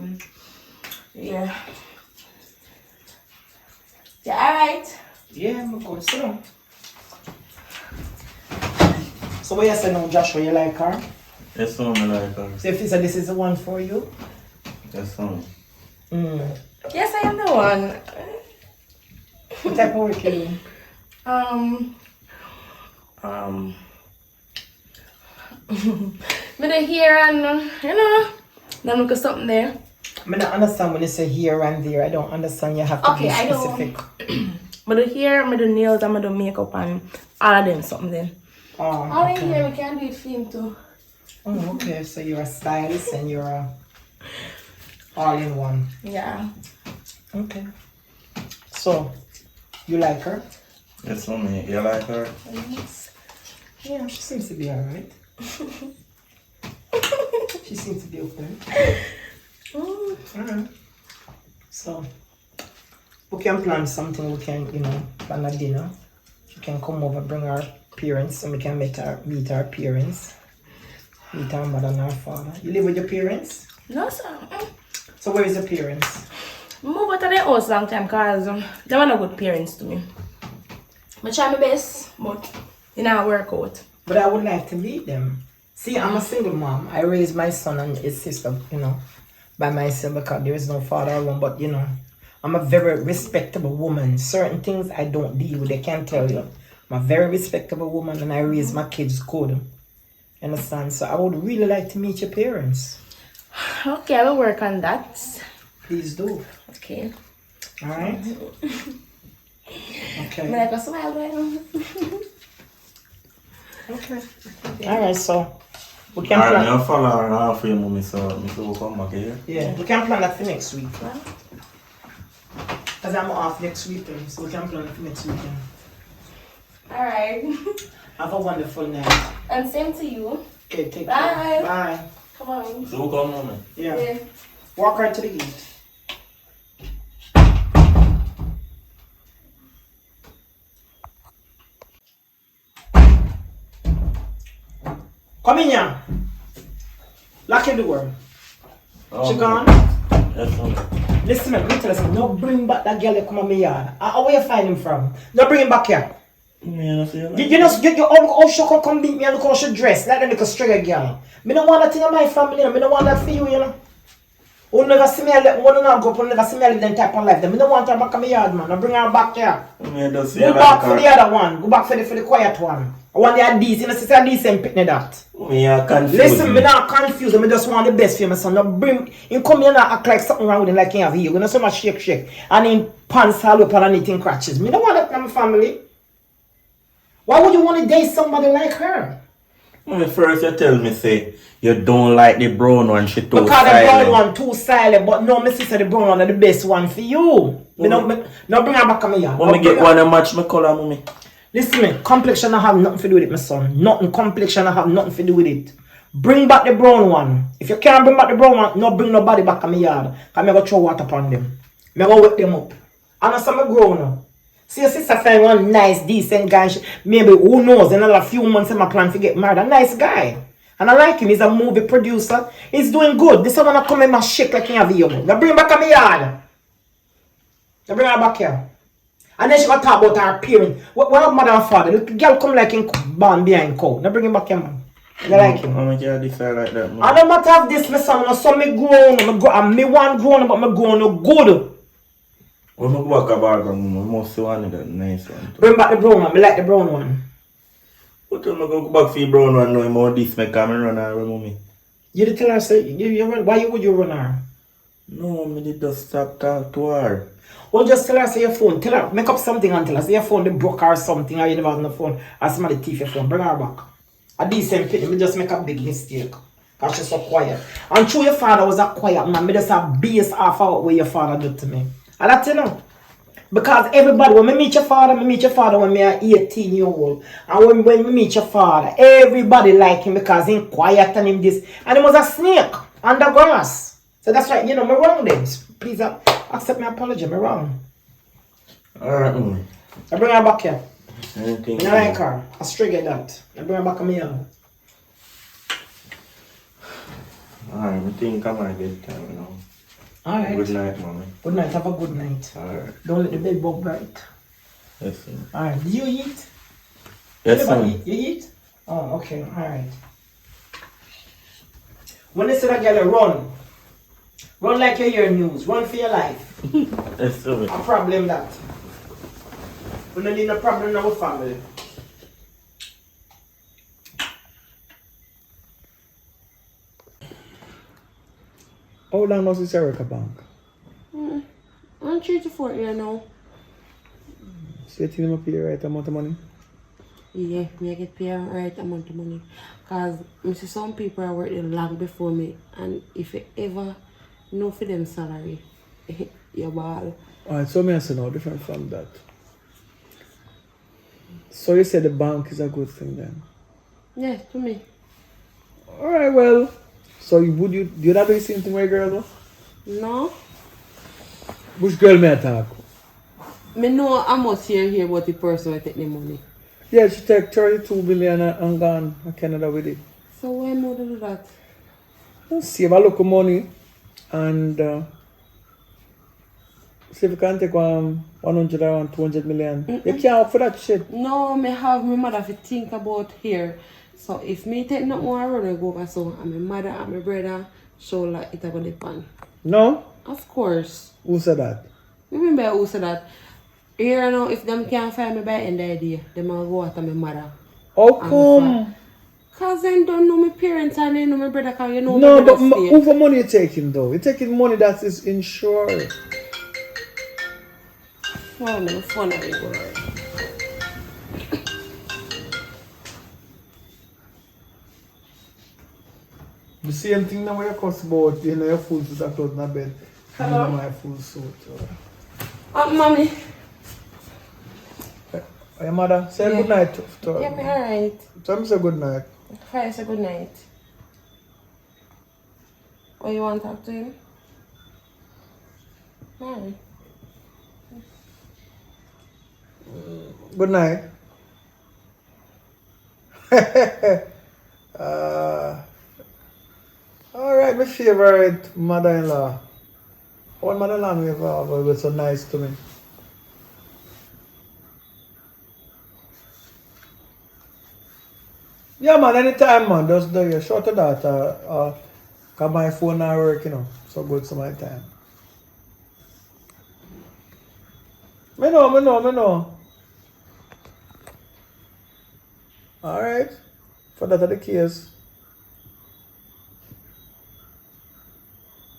Yeah. Yeah, alright. Yeah, I'm good. Sit down. So what you say now, Joshua, you like her? Yes, son, I like her. So if you say this is the one for you? Yes, son. Yes, I am the one. What type of work you doing? Me the here and then look at something there. I don't understand when you say here and there. I don't understand. You have to be Okay, I specific. Me the hair, me the nails, and me the makeup and all of them something then. Oh, All in okay. here, we can do it for him too. Oh, okay. So you're a stylist and you're a all-in-one. Yeah. Okay. So, you like her? Yes, mommy, you like her? Yeah, she seems to be alright. She seems to be okay. Alright. So, we can plan something. We can, plan a dinner. She can come over, bring her parents, so we can meet our parents. Meet our mother and our father. You live with your parents? No, sir. So where is your parents? Move out of the house long time because they were no good parents to me. I try my best, but it don't work out. But I would like to meet them. See, I'm a single mom. I raised my son and his sister, you know, by myself because there is no father around. But, you know, I'm a very respectable woman. Certain things I don't deal with, I can't tell you. I'm a very respectable woman and I raise my kids good. Understand? So I would really like to meet your parents. Okay, I will work on that. Please do. Okay. Alright? Okay. I'm like a smile, well. Okay. Alright, so we can Alright, plan. I'll follow her half for your mommy, so we'll come back here. Yeah, we can plan that for next week. Because I'm off next weekend, so we can plan it for next weekend. Alright. Have a wonderful night. And same to you. Okay, take Bye. care. Bye. Come on. So we'll come, mommy. Yeah. Walk right to the gate. Come in here. Lock your door. She gone? Yes, mommy. Listen, let me tell you something. No bring back that girl that come on my yard. Where you find him from? No bring him back here. Me not see her. You know, how she come beat me and look how she dress like that little straight girl. Me don't want that in my family, you know. Me don't want that for you, you know. Who never see me, who not go up, who never see me live that type of life. Me don't want her back in my yard, man. I bring her back here. Me don't see Go her back for like the other one. Go back for the quiet one. I want the decent, you know, sister decent picking that. Me are confused. Listen, me not confused. I just want the best for my son. Now bring him come here and act like something wrong with him like he have here. You know, so much shake. And him pants all up and anything crutches. Me don't want that in my family. Why would you want to date somebody like her? Mommy, first you tell me, say, you don't like the brown one, she too Because silent. the brown one too silent, but no, my sister, the brown one is the best one for you. Me no bring her back on me here. Mommy get one and match my color, mommy. Listen me, complexion I have nothing to do with it, my son. Nothing, complexion I have nothing to do with it. Bring back the brown one. If you can't bring back the brown one, no bring nobody back on me yard. Because I'm going to throw water upon them. I'm going to wake them up. And I say I'm grown now. See your sister find one nice, decent guy. Maybe, who knows, in another few months I'm plan to get married. A nice guy. And I like him. He's a movie producer. He's doing good. This one come in my shake like he have you. Now bring him back on me yard. Now bring her back here. And then she gonna talk about her parents. What her mother and father? The girl come like in born behind cow. Now bring him back here, man. You like him? Mommy can't decide like that, man. I don't matter if this my son, so me grown, and me one grown, but me grown good. When I go back a bar, I must see one of that nice one. Bring back the brown one. Me like the brown one. But when I go back for the brown one, now I'm more this, make come and run her, mommy. You did tell her, say, why would you run her? No, me did just stop talk to her. Well, just tell her, say your phone. Tell her, make up something and tell her, say your phone, they broke her or something, or you never have no phone, or somebody thief your phone. Bring her back. A decent fit, me just make a big mistake. Because she's so quiet. And true, your father was a quiet man. Me just have base off of what your father did to me. And that's, you know. Because everybody, when I meet your father when me are 18 years old. And when me meet your father, everybody like him because he's quiet and him this. And he was a snake on the grass. So that's right, you know, me wrong then. Please accept my apology, me wrong. Alright, mommy. I bring her back here. Anything. I like her. I straight get that. I bring her back on me here. Alright, I think I might get time now. Alright. Good night, mommy. Good night. Have a good night. Alright. Don't let the bed bug bite. Yes, sir. Alright. Did you eat? Yes, Everybody sir. eat? You eat? Oh, okay. Alright. When they say that girl run. Run like you hear news. Run for your life. Yes, sir. A problem that. We don't need no problem in our family. How long was this Erica Bank? I'm 3 to 4 years now. So you think you pay the right amount of money? Yeah, me I get paid the right amount of money. Cause I see some people are working long before me, and if you ever know for them salary, you ball. Alright, so me I say no different from that. So you say the bank is a good thing then? Yeah, to me. Alright, well. So do you not do the same thing with a girl though? No, Which girl may I talk? Me know how much here about the person who take the money. Yeah, she take 32 billion and gone to Canada with it. So why more to do that? Save a lot of money and see if you can take 100 or 200 million. You can't work for that shit. No, me have my mother to think about here. So if me take not one road, I go over so and my mother and my brother show like it about the pan. No? Of course. Who said that? Remember who said that? Here now, if them can't find me by end of the day, them will go after my mother. How come? Cause they don't know my parents and they know my brother, cause you know No, my but brother stay. who for money you taking though? You're taking money that is insured. Oh, no fun of it. The same thing that we cost about, you know, your full suit of clothes in the bed. Hello? And my full suit. Mommy. Your mother, say Yeah. good night to her. Yeah, me alright. Tell me say good night. Hi, say good night. Oh, you want to talk to him? No. Good night. Alright, my favorite mother-in-law. One mother-in-law we have was so nice to me. Yeah man, anytime man, just do your short of that cause my phone not work, you know. So good to my time. Me know. Alright. For that are the case.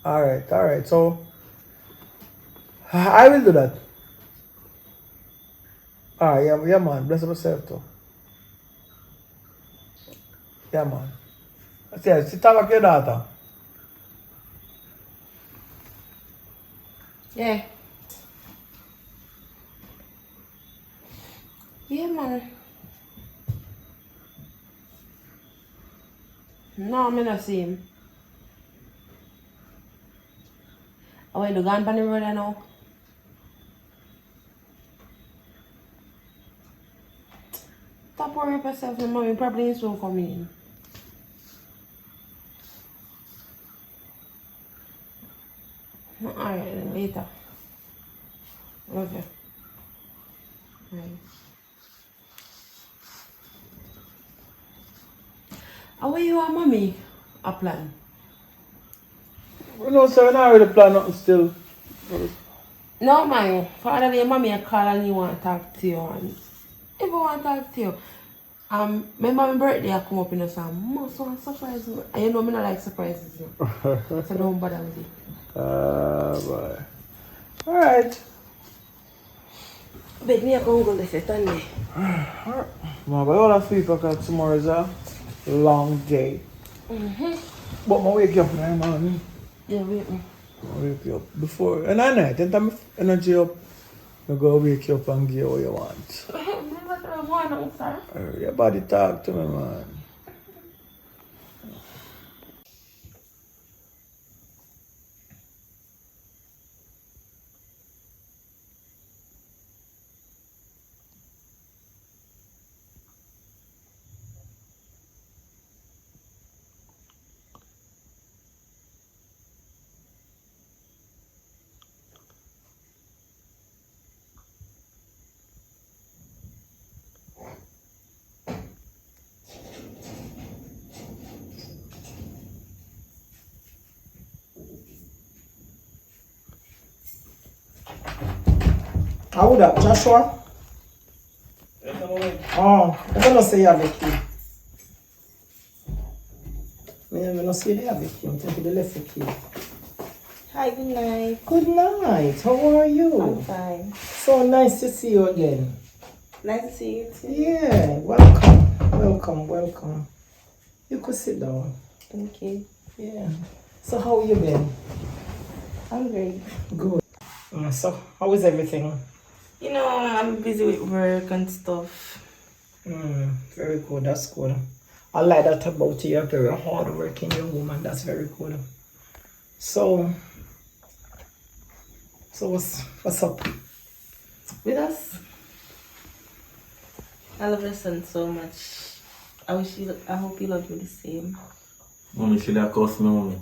Alright. So I will do that. Alright, yeah man, bless myself too. Yeah man. Sit talk with your daughter. Yeah. Yeah, man. No, me not see him. Oh, wait, the gun pan him right now? Stop worrying about yourself, your mommy probably is soon coming in. Alright, then later. Love you. Right. How are you and mommy a plan? You know, so we're not really plan nothing still. No man, father your mommy a call and you want to talk to you and if I want to talk to you. My mom's birthday I come up in the song. Must want to surprise me. And you know me not like surprises. So don't bother with it. Boy. Alright. Bet me I can go left it on me. Man, but I want to sleep because tomorrow is a long day. But I wake up in the morning. Yeah, wait me. I wake you up before. And at night, then time energy up, I go wake you up and give you what you want. Never want, sir. Your body talk to me, man. How would that, Joshua? Oh, I'm gonna say you have a key. I'm gonna say you have a key. I'm taking the left key. Hi, good night. Good night. How are you? I'm fine. So nice to see you again. Nice to see you too. Yeah, welcome. You could sit down. Thank you. Yeah. So how you been? I'm great. Good. So how is everything? You know, I'm busy with work and stuff. Very good. That's good. I like that about you. You're a very hard-working young woman. That's very good. So what's up? with us. I love your son so much. I hope you love me the same. Mommy should have cussed me, mommy.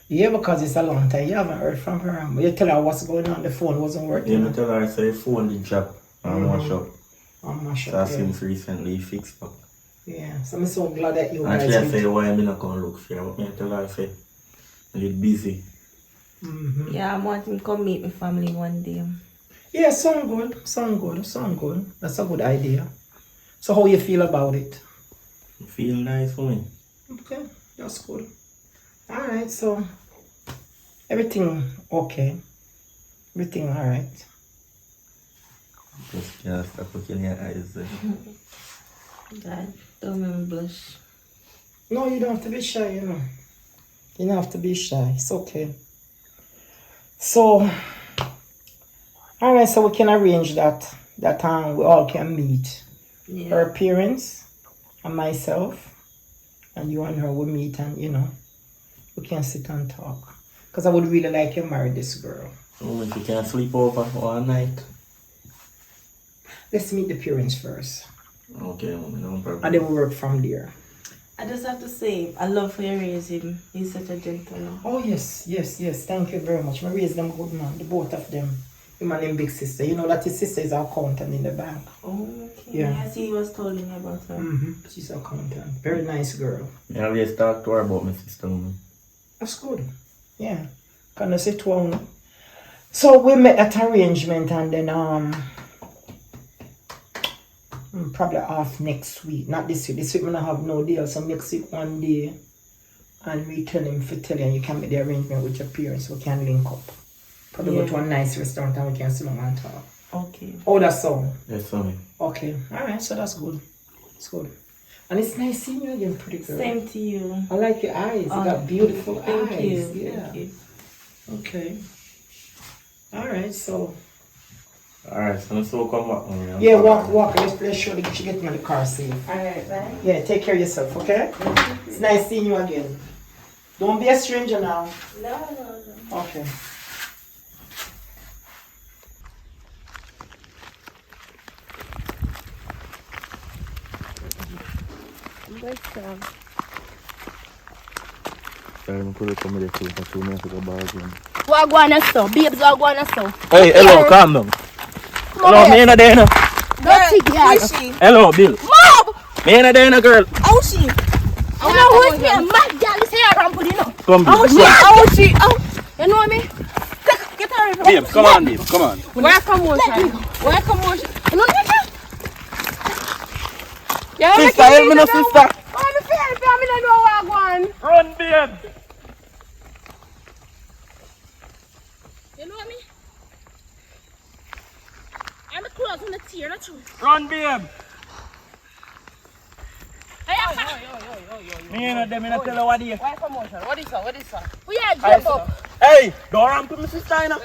Yeah, because it's a long time. You haven't heard from her. But you tell her what's going on. The phone wasn't working. Yeah, I tell her I say phone did drop and wash up. Mash So up, since recently fixed up. yeah. So I'm so glad that you And guys she meet. say why I'm not gonna look for her. But me tell her I say I get busy. Yeah, I'm wanting to come meet my family one day. Yeah, sound good. Sound good. Sound good. That's a good idea. So how you feel about it? You feel nice for me. Okay, that's good. Alright, so everything okay. Everything alright. Just can't stop looking in your eyes. God, don't make me blush. No, you don't have to be shy, you know. You don't have to be shy. It's okay. So, alright, so we can arrange that we all can meet. Yeah. Her parents and myself and you and her will meet and, you know, we can sit and talk. Because I would really like you to marry this girl. Oh, if you can sleep over one night. Let's meet the parents first. Okay, mommy, no problem. And then we work from there. I just have to say, I love how you raise him. He's such a gentleman. Oh, yes. Thank you very much. I raised them good, man. The both of them. Him and him big sister. You know that his sister is an accountant in the bank. Oh, okay. Yeah. I see he was telling me about her. She's an accountant. Very nice girl. I always talk to her about my sister, mommy. That's good. Yeah. Can I say to her? So we met at arrangement and then probably off next week. Not this week. This week I have no deal. So next week one day and we tell him to tell you and you can make the arrangement with your parents so we can link up. Probably go to a nice restaurant and we can sit down and talk. Okay. Oh, that's all. Yes, mommy. Okay. Alright, so that's good. It's good. And it's nice seeing you again, pretty girl. Same to you. I like your eyes. You got beautiful Thank eyes. you. Yeah. Thank you. Okay. Alright, so Alright, so let's all come back, mommy. yeah, walk. Let's show that you get me in the car safe. Alright, bye. Yeah, take care of yourself, okay? It's nice seeing you again. Don't be a stranger now. No. Okay. What go on a so? Babes, what go on a so? Hey, hello, calm down. Hello, me ain't there, no. Dirty girl. Hello, Bill. Mom! Me ain't there, girl. How she? You know who is me? A mad girl is here around put you know. Come, How Bill. she? How she? Oh, you know me? Get her. Babe, come on, babe, come on. Where commotion? Where commotion? You know me? Yeah, Sister, help me, no, sister. Oh, me feel me don't know what I want. Run, babe. You know me? I'm the clothes on the tear, not true. Run, babe. Hey, Me ain't there, me not tell her what it is. where commotion? What is that? We are jump up. Hey, don't run to me, sister, you know.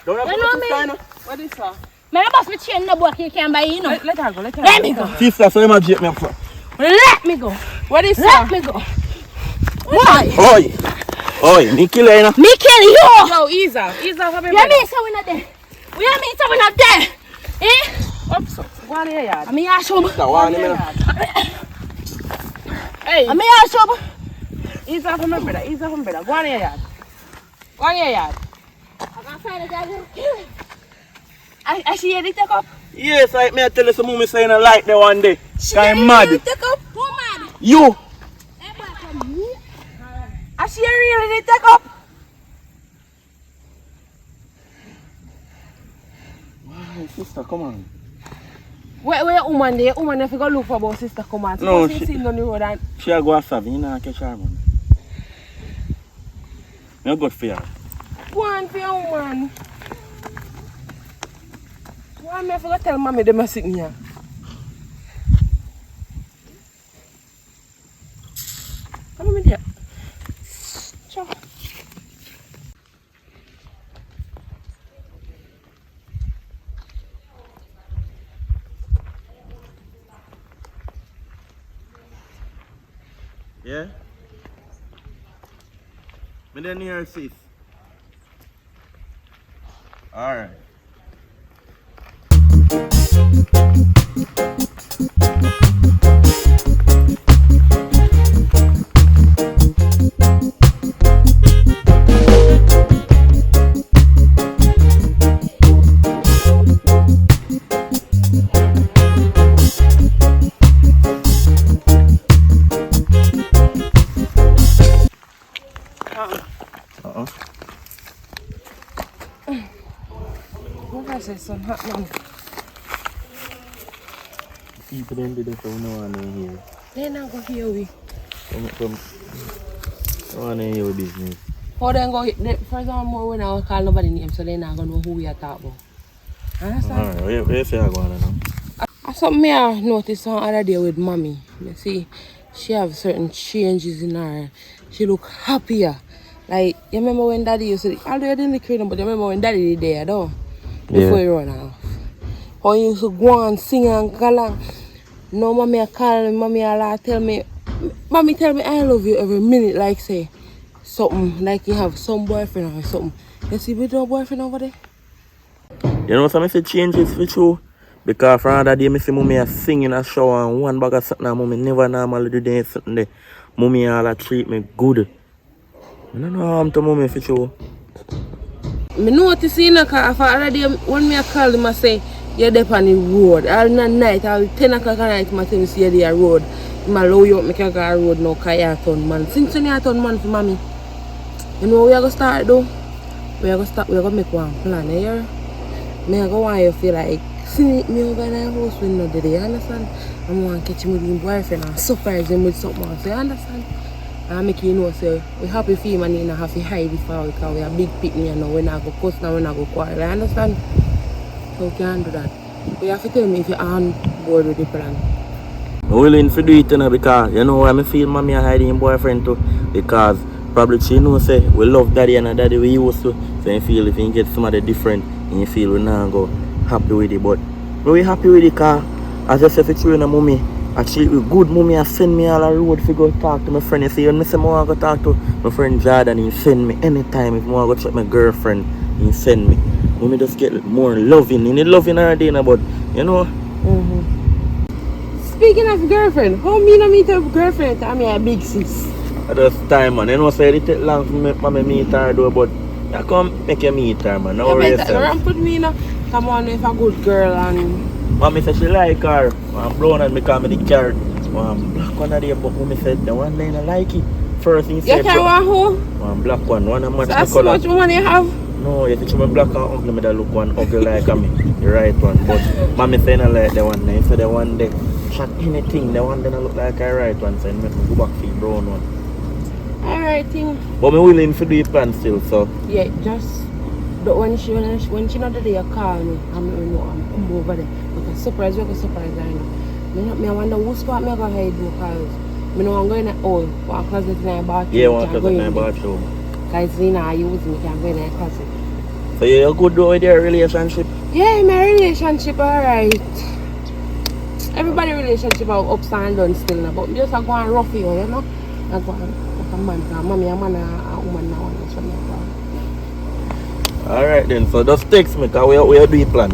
Don't run You to know me, me? sister, you know. What is that? Man, I bust my chain in the book, you can't buy it, you know. Let her go, let me go. Sister, so you might jet me up for. Let me go. What is that? Let me go. Why? Oi, me kill her, you know. Me kill you! Yo, ease off for me. You mean so we not there? We mean so we not there? Eh? Up so. Go on here, yard. I mean, I show me. Sister, one minute. Hey, I mean, I show me. ease off for my brother. Ease off for my brother. Go on here, yard. Go on here, yard. I can't find a guy. I see you take up. Yes, I may tell you some mommy saying I like the one day. I'm mad. Take up. Who mad? You. Hey, boy, come here. I see you really did take up. Wow, sister, come on. Where woman there? Woman, if you go look for about sister, come on. No, she she- sitting on the road and She a go a savvy, you know, catch her, man. Me a good for her. go on for your woman. Why me I forgot tell mommy them are sitting here? Come on, there. Ciao. Yeah? Me then near sis. Alright. What I say, son? Hot man. People them did it so no one in here. They not go hear we. Come. No one in your business. How they go? First of all, when I call nobody name, so they not gonna know who we are talking about. Understand? Alright, where you say I go on now? I something me I noticed on other day with mommy. You see, she have certain changes in her. She look happier. Like, you remember when daddy used to, although I didn't create them, but you remember when daddy did there, though? Before he run off. How he used to go and sing and call along. No, mommy I call me, mommy I tell me, mommy tell me I love you every minute, like say, something, like you have some boyfriend or something. You see with no boyfriend over there? You know some say changes for true? Because from that day I see mommy sing in a shower and one bag of something and mommy never normally do that something there. Mommy all treat me good. I don't know how I'm to mommy for true. I notice in a car, for other day, when me I call him, I say, you're there on the road. All night, all 10 o'clock at night, I tell me, see you there road. I allow you up, make you go on road now, because you're a ton man. Since you're a ton man for mommy, you know what we are going to start though? We are going to make one plan, you hear? Me I go want you feel like, see me over in the house when no day, you understand? I'm going to catch him with his boyfriend and surprise him with something else, you understand? And make you know, say, we happy for him and he not have to hide it for because we are big picnic and now we're not going to cuss, now we're not going to quarrel, you understand? So we can't do that. But you have to tell me if you're on board with the plan. I'm willing to do it, you know, because you know why I feel mommy are hiding boyfriend too. Because probably she knows say we love daddy and daddy we used to. So I feel if you get somebody different and you feel we not go happy with it. But we happy with it because as I said for true, mommy actually good mommy I send me all the road to go talk to my friend. You see when I say I want to go talk to my friend Jordan, he send me anytime. If I want to go check my girlfriend, he send me. Mommy just get more loving. You need loving already, but you know. Speaking of girlfriend, how me not meet a girlfriend? I mean a big sis. At this time, man. You know, say it take long for me meet her though, but I come make you meet her, man. Now You better ramp with me now. Come on, if a good girl and... Mommy said she like her. I'm brown and me call me the carrot. One black one of the but mommy said the one line I like it. First thing You can want who? one black one of match So that's the color. much money you have? No, you think my black and ugly me that look one ugly like me. The right one. But mommy saying I like the one there. So the one there shot anything, the one that look like a right one, so I make me go back for the brown one. Alright, thing. But me willing to do the plan still, so. Yeah, just but when she not there, you call me. I'm come over there. Because surprise, we go surprise her. Me I wonder whose spot me go hide because me know I'm going to one closet in the bathroom. Yeah, one closet in the bathroom. Because you know I use me, can go in the closet. So you're good with your relationship? Yeah, my relationship alright. Everybody relationship are ups and downs still now, but me just go and rough you know. I go and like a man, because mommy a man and a woman now and so me Alright then, so just text me because we do the plan.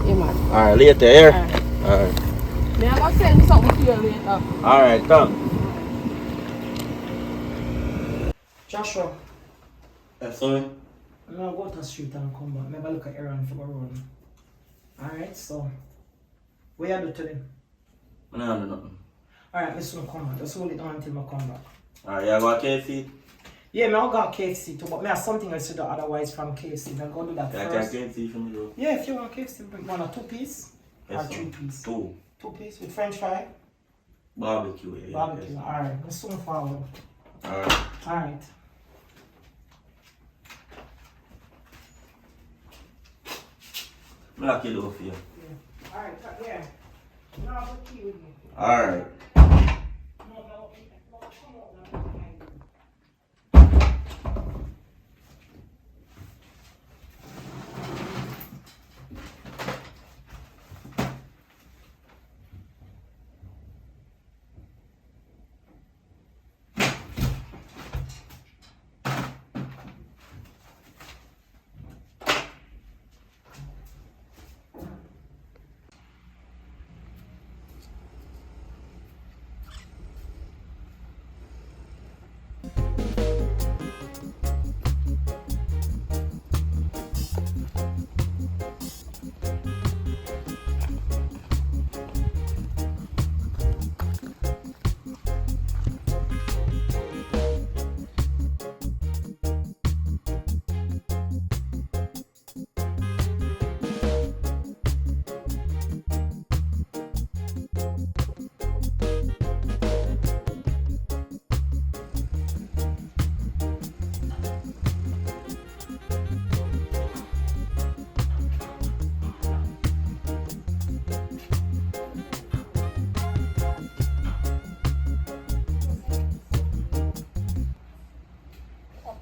yeah man. Alright, later, here? Alright. Me I go send something to you later. Alright, thanks. Joshua, Sorry? I'm going to go to the street and come back. Maybe look at Aaron for the road. Alright, so what you do today? I don't do nothing. Alright, listen, come back. Just hold it on until I come back. Alright, you go to KFC? Yeah, I got KFC too, but I have something else to do otherwise from KFC. I'm going to do that first. You can KFC for me though? Yeah, if you want KFC, bring one or 2 piece or 3 piece. 2 piece with French fry. Barbecue, yeah. Barbecue. Alright, let's soon forward. Alright. Alright. I'm lock it door for you. Yeah. Alright, yeah. No, I'll put key with you. Alright.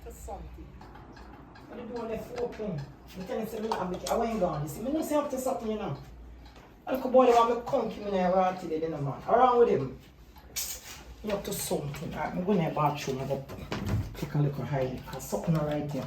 to something. When the door left open, I tell him, I ain't gone. You see, I say up to something, you know. I look boy, they want me to come to me and today, you know, man. Around with him. You up to something. Alright, I'm going to the bathroom. I'm going to take a look at hide. Because something right here.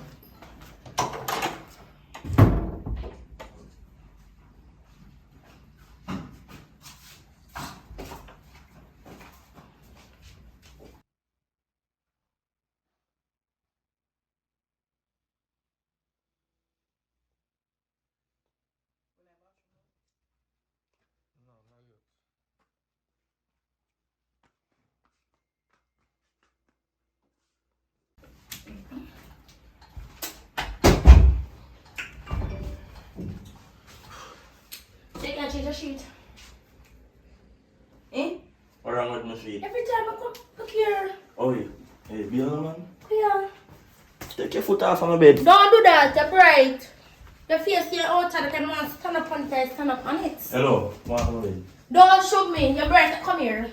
They can change the sheet. Eh? What wrong with my feet? Every time I come here. Oh, yeah. Hey, Bill, man. Yeah. Take your foot off of my bed. Don't do that, you're bright. Your face here outside, I want to stand up on it, stand up on it. Hello. What happened with it? Don't show me, you're bright. Come here.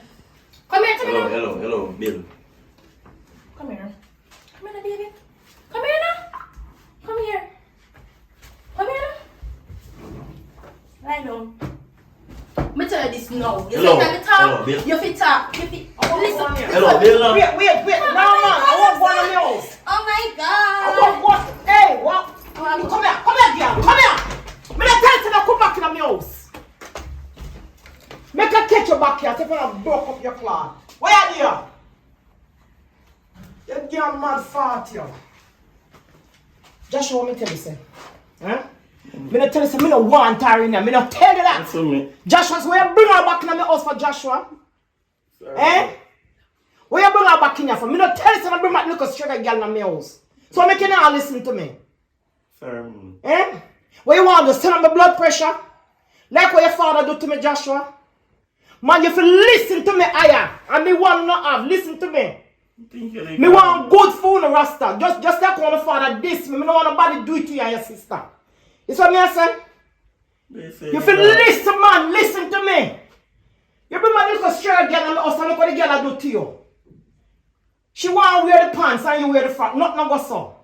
Come here, come here. Hello, Bill. Come here. Come here, baby. Come here now. Come here. Come here now. Lie down. Me tell you this now. You Hello. fit at the top. Hello, Bill. You fit up. You fit. Listen. Hello, Bill. Wait. No, man. I want one of yours. Oh my God. I want what? Hey, what? Come here, girl. Come here. Me not tell you to come back in my house. Make a catch you back here. Take and broke up your cloth. Where are you? You damn mad fart here. Joshua, me tell you, say. Huh? Me not tell you, say, me no want her in here. Me not tell you that. That's me. Joshua, so where you bring her back in my house for Joshua? Sorry. Eh? Where you bring her back in here for? Me not tell you, say, I bring back little straight girl in my house. So make you not listen to me. Sorry. Eh? What you want to send up my blood pressure? Like what your father do to me, Joshua? Man, you feel listen to me higher. And me want not have. Listen to me. Me want good food in Rasta. Just like when my father diss me. Me don't want nobody do it to you and your sister. You see what me I say? You feel listen, man. Listen to me. You bring my little straight girl and me house and look what the girl I do to you. She want to wear the pants and you wear the frock. Nothing go so.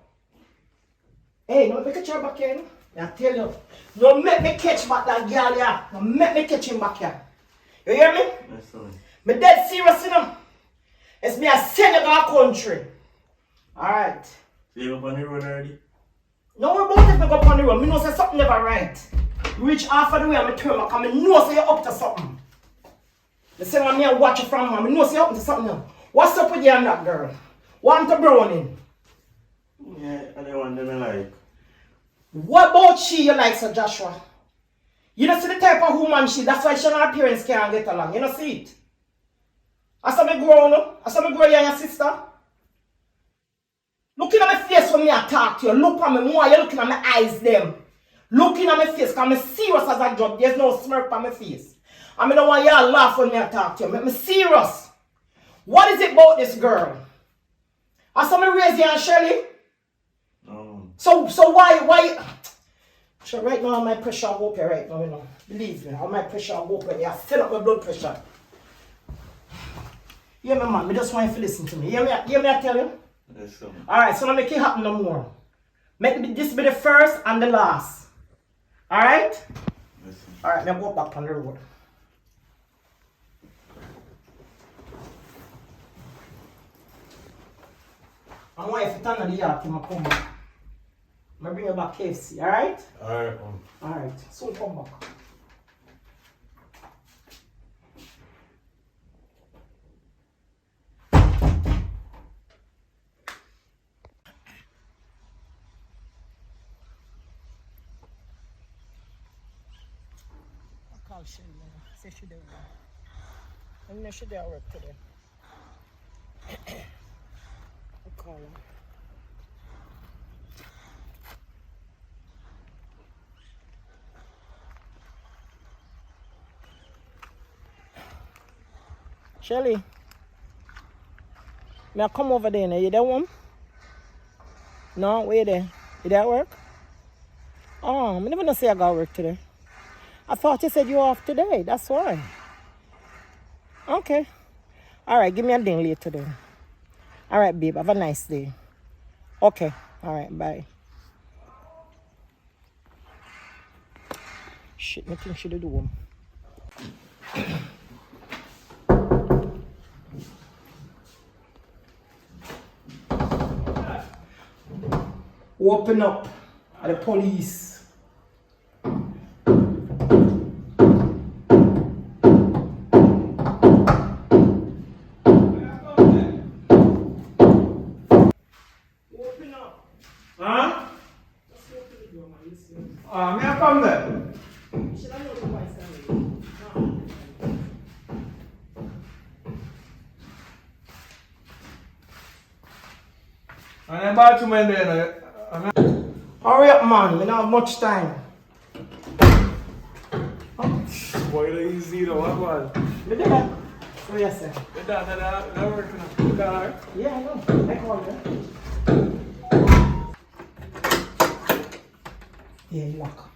Hey, no make a chair back here. I tell you. No make me catch back that girl here. No make me catch him back here. You hear me? Yes, sir. Me dead serious, you know. It's me a Senegal country. Alright. So you up on the road already? No, we both if me go up on the road. Me know say something never right. Reach half of the way and me turn back and me know say you're up to something. Me say me a watch you from man. Me know say you're up to something now. What's up with you and that girl? Want to browning? Yeah, I don't want them to like. What about she you like, Sir Joshua? You don't see the type of woman she, that's why she and her parents can't get along. You don't see it? I saw me grow, no? I saw me grow you and your sister. Looking at my face when me I talk to you. Look at me more, you're looking at my eyes them. Looking at my face, because I'm serious as a job. There's no smirk on my face. I don't want y'all laugh when me I talk to you. I'm serious. What is it about this girl? I saw me raise you and Shirley. No. So why? So right now my pressure go up here right now, you know. Believe me, all my pressure go up here. I fill up my blood pressure. Hear me, man. Me just want you to listen to me. Hear me I tell you? Yes, sir. Alright, so now make it happen no more. Make this be the first and the last. Alright? Yes, sir. Alright, now go back on the road. I want you to turn on the yard till I come back. I'm going to bring you back KFC, alright? Alright. Alright, soon come back. I'll call Shelly now. Say she there. I know she there at work today. I'll call her. Shelly, may I come over there now? You there, one? No, where you there? You there at work? Oh, I never know say I got work today. I thought you said you were off today, that's why. Okay. Alright, give me a ding later then. Alright, babe, have a nice day. Okay. Alright, bye. Shit, I think she did do one. Open up at the police. Open up. Huh? Just open the door, man. Listen. May I come there? Should I know the voice already? No. And then bathroom in there. Hurry up, man. We don't have much time. Boy, it's easy though. What was? You did that? So yes, sir. That working out. You got her? Yeah, I know. I call you. Yeah, you lock.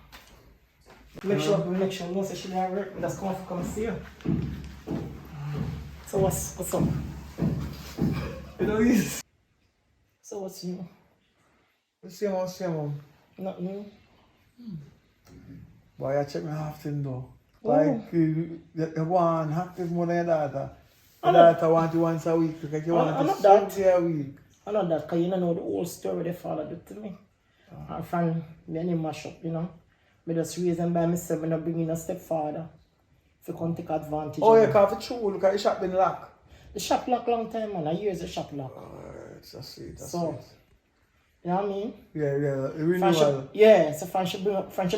Make sure you know so she didn't work. That's come see you. So what's up? You know this. So what's new? Same one. Not new. Boy, I check my half thing though. Oh. Like, you want active more than your daughter. Your daughter want you once a week because you want I'm to not that. 20 a week. I know that because you don't know the whole story the father did to me. And from me and him mash up, you know. Me just raising by myself and not bringing a stepfather. If you can take advantage Oh, of yeah, him. because it's true. Look at the shop been locked. The shop lock long time, man. A year's the shop lock. Alright, that's sweet. That's So, sweet. you know what I mean? Yeah, the renewal. So friendship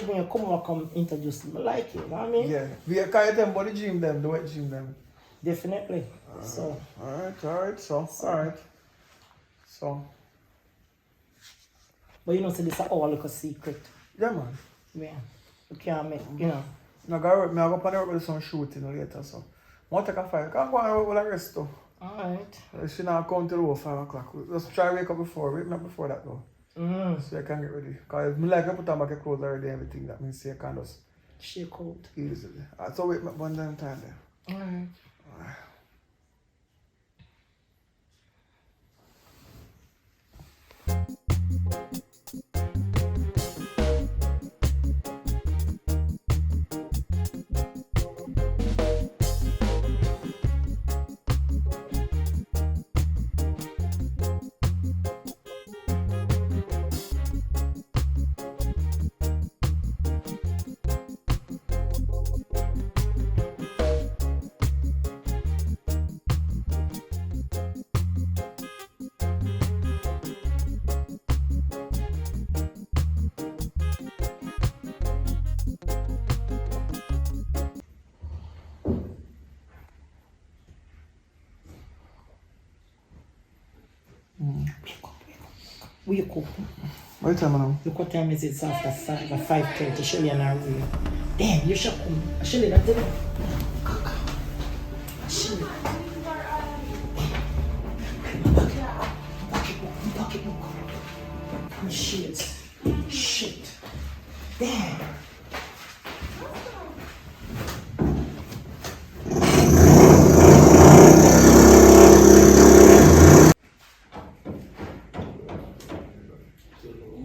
bring you come introduce me. I like it, you know what I mean? Yeah. We can't them but the gym them, the wet gym them. Definitely. So, Alright. So. but you know, so this is all like a secret. Yeah, man. Yeah. You can't make, you know. I go up on the road with some shooting later, so. I want to take a 5. Can't go on the road with the rest though. Alright. She now come till 5 o'clock. Just try to wake up before. Wake me up before that though. So I can get ready. Because I like to put on my clothes already and everything. That means you can just Shake out. easily. So wake me up one damn time there. Alright. Wake up. What time now? Look what time is it? It's after 5:30. Shelly and I real. Damn, you should come. Shelly, that's it. Shelly. Pocketbook. Shit. Damn.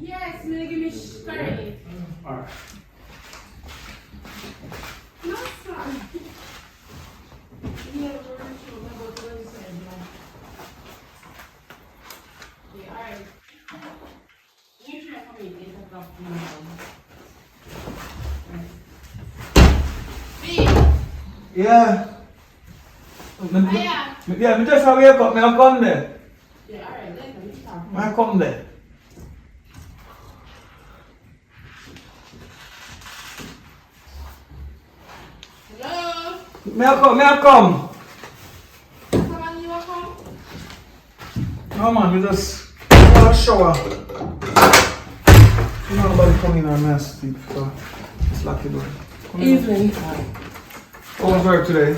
Yes, may give me curry. Alright. No, son. Yeah, alright. You try for me, get a cup Yeah. Yeah, me just wake up. Me I come there. Yeah, alright, let me talk. I come there. Hello? Me I come. Someone you want come? No man, me just go a shower. You know nobody come in and mess sleep, so just lock the door. Evening. How was work today?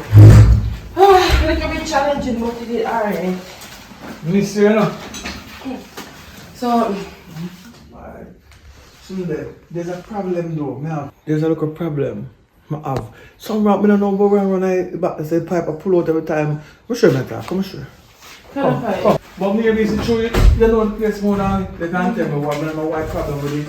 Like a bit challenging, but it did alright. Miss you, you know? So, Alright. Sunday, there's a problem though. There's a little problem. I have. Some rock me don't know but when I back to say pipe I pull out every time. I'm sure me talk, come sure. kind of But maybe it's true, you know the place more than they can't tell me what, I don't know why problem with it.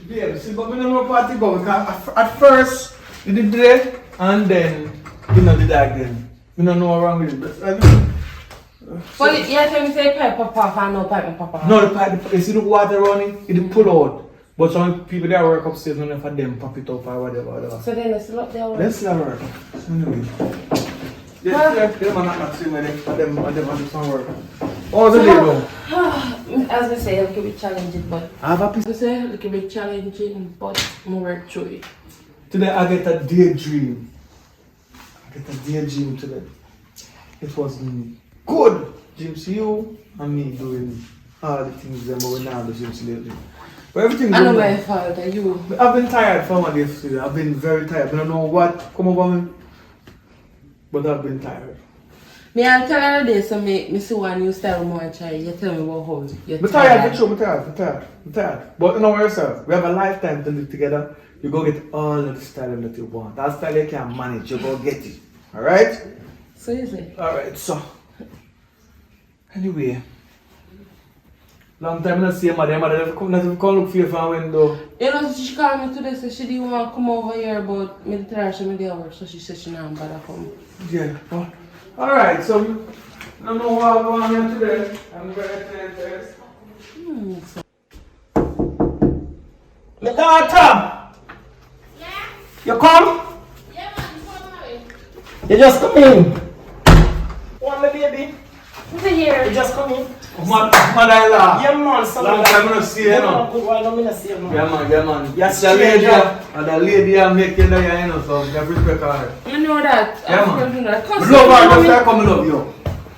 Yeah, see, but we don't know party go because at first you did there and then you know did that again. We don't know what wrong with it. But you tell me say pipe pop off and no pipe pop off. no, the pipe, you see the water running, it didn't pull out. But some people that work upstairs, none of them pop it up or whatever. So then it's still up there. Let's still work. So anyway. Them are not same way, them do some work. How's the day going? As we say, a little bit challenging, but I have a piece. we say a little bit challenging, but we work through it. Today I get a daydream. Today. It was good. James, you and me doing all the things that we now do James lately. But everything I know my fault, and you. I've been tired for my day today. I've been very tired. I don't know what come over me. But I've been tired. Me I'll tell her this, so me see one new style more try. You tell me what hold. I'm tired. But you know yourself, we have a lifetime to live together. You go get all of the style that you want. That style you can manage, you go get it. Alright? So easy. Alright, so. Anyway. Long time I see my mother come look for you from window. You know, she called me today, so she didn't want to come over here, but me tell her she me there work, so she said she not bother come. Yeah. Well, alright, so I don't know what I'm going on today. I'm very tired. My daughter! Yeah? You come? Yeah, man, come on. You just come in. Want my baby? Who's here? You just come in. Mother-in-law. Yeah, man. Son. Long time I don't see you, you know. Good while I'm in a see man. Yeah, man. Yes, the lady, stranger. and the lady I'm making there, you know, so you have respect her. I know that. Yeah, I'm man. gonna do that. I love her, just like come love you.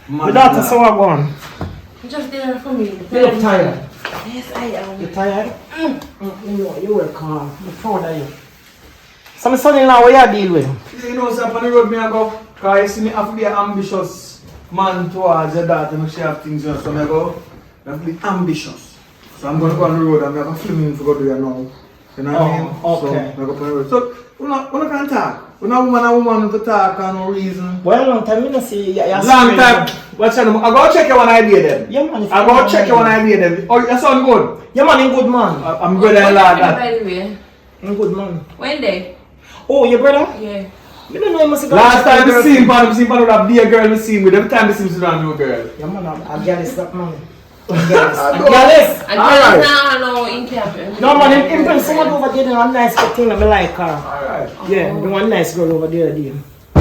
My daughter, so I gone. Just there for me. You look tired. Yes, I am. You tired? You work hard. I'm proud of you. So my son-in-law, what you deal with? You know, so up on the road me I go, because you see me have to be an ambitious man towards your daughter, and she have things, you know, so I go, I have to be ambitious. So I'm going to go on the road and I have a filming to go do it now. You know what I mean? Okay. So I go on the road. So, we can't talk. We're not woman to talk for no reason. Well, long time, I don't see you. Long time. What's your name? I go check you when I did them. Yeah, man. I go check you when I did them. Oh, you sound good. Yeah, man, in good man. I'm good at that. By the way. In good man. When day? Oh, your brother? Yeah. I don't know, you must have Last time I seen him with that dear girl I see with. Every time I see him, I new girl. Yeah, man, I'm jealous that man. Alright. And now no in camp. No, man, in person, someone over there, one nice thing, I like her. Alright. Yeah, the one nice girl over there, dear. So,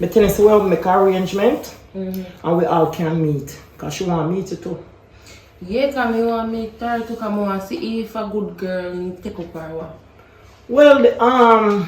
I tell you, so we'll make an arrangement, and we all can meet. Because she want to meet you too. Yeah, because I want me to come and see if a good girl and take up her what. Well,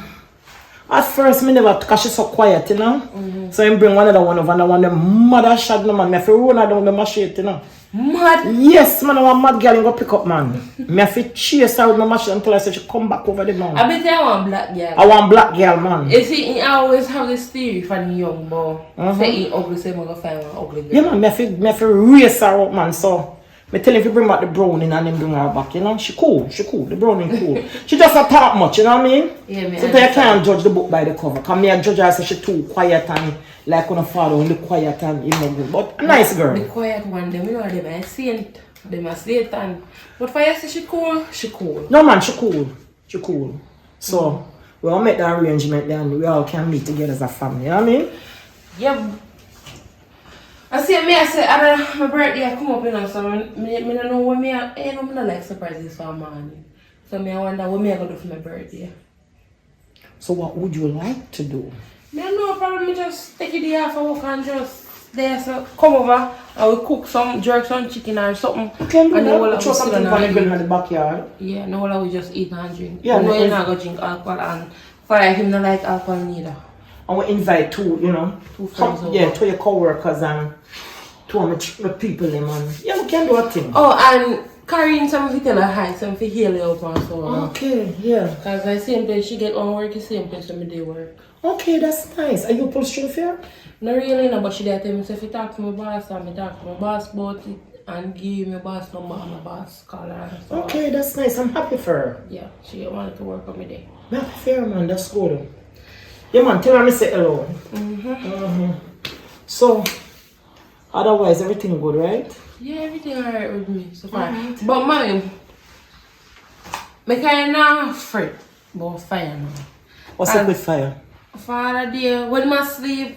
at first, me never, because she's so quiet, you know. So I bring one other one over, and I want the mother shot, no man. I have to run her down the machine, you know. Mad? Yes, man, I want mad girl and go pick up, man. I have to chase her with my machine until I say she come back over the man. I bet I want black girl. I want black girl, man. You see, he always have this theory for the young boy. Say he ugly, say I'm going to find one ugly girl. Yeah, man, I have to race her up, man. So, I tell him if you bring back the browning and then bring her back, you know. She cool. The browning cool. She just not talk much, you know what I mean? Yeah, man. So you can't judge the book by the cover. Because me, I judge her, say she too quiet and like when a father only quiet and you know good. But nice girl. The quiet one, them, you know, them are saint. Them are Satan. But for you, say she cool. No, man, she cool. So, we'll make the arrangement then we all can meet together as a family, you know what I mean? Yeah. I say, my birthday I come up, you know, so I don't know what I don't like surprises for morning. So I wonder what I going to do for my birthday. So what would you like to do? I don't know, probably just take a day off of work and just there, so come over and we cook jerk some chicken or something. You can do and that. Throw something on the grill in the backyard. Yeah, no, all we just eat and drink. Yeah, no, you're not going to drink alcohol, and for him not like alcohol neither. And we invite two, you know. Two friends over. Yeah, two of your co-workers and two of my people, man. Yeah, we can do a thing. Oh, and carrying something to tell her hi, something to heal her up and so on. Okay, yeah. Because the same place she get on work, the same place when they work. Okay, that's nice. Are you pull string fair? Not really, no, but she did tell me, so if you talk to my boss, and I talk to my boss about it, and give my boss number and my boss call her. So Okay, that's nice. I'm happy for her. yeah, she wanted to work with me there. Yeah, fair man, that's good. Yeah man, tell her I say hello. So, otherwise everything good, right? Yeah, everything alright with me so far. But mommy, I kind of afraid about fire now. What's up with fire? Father dear, when I sleep,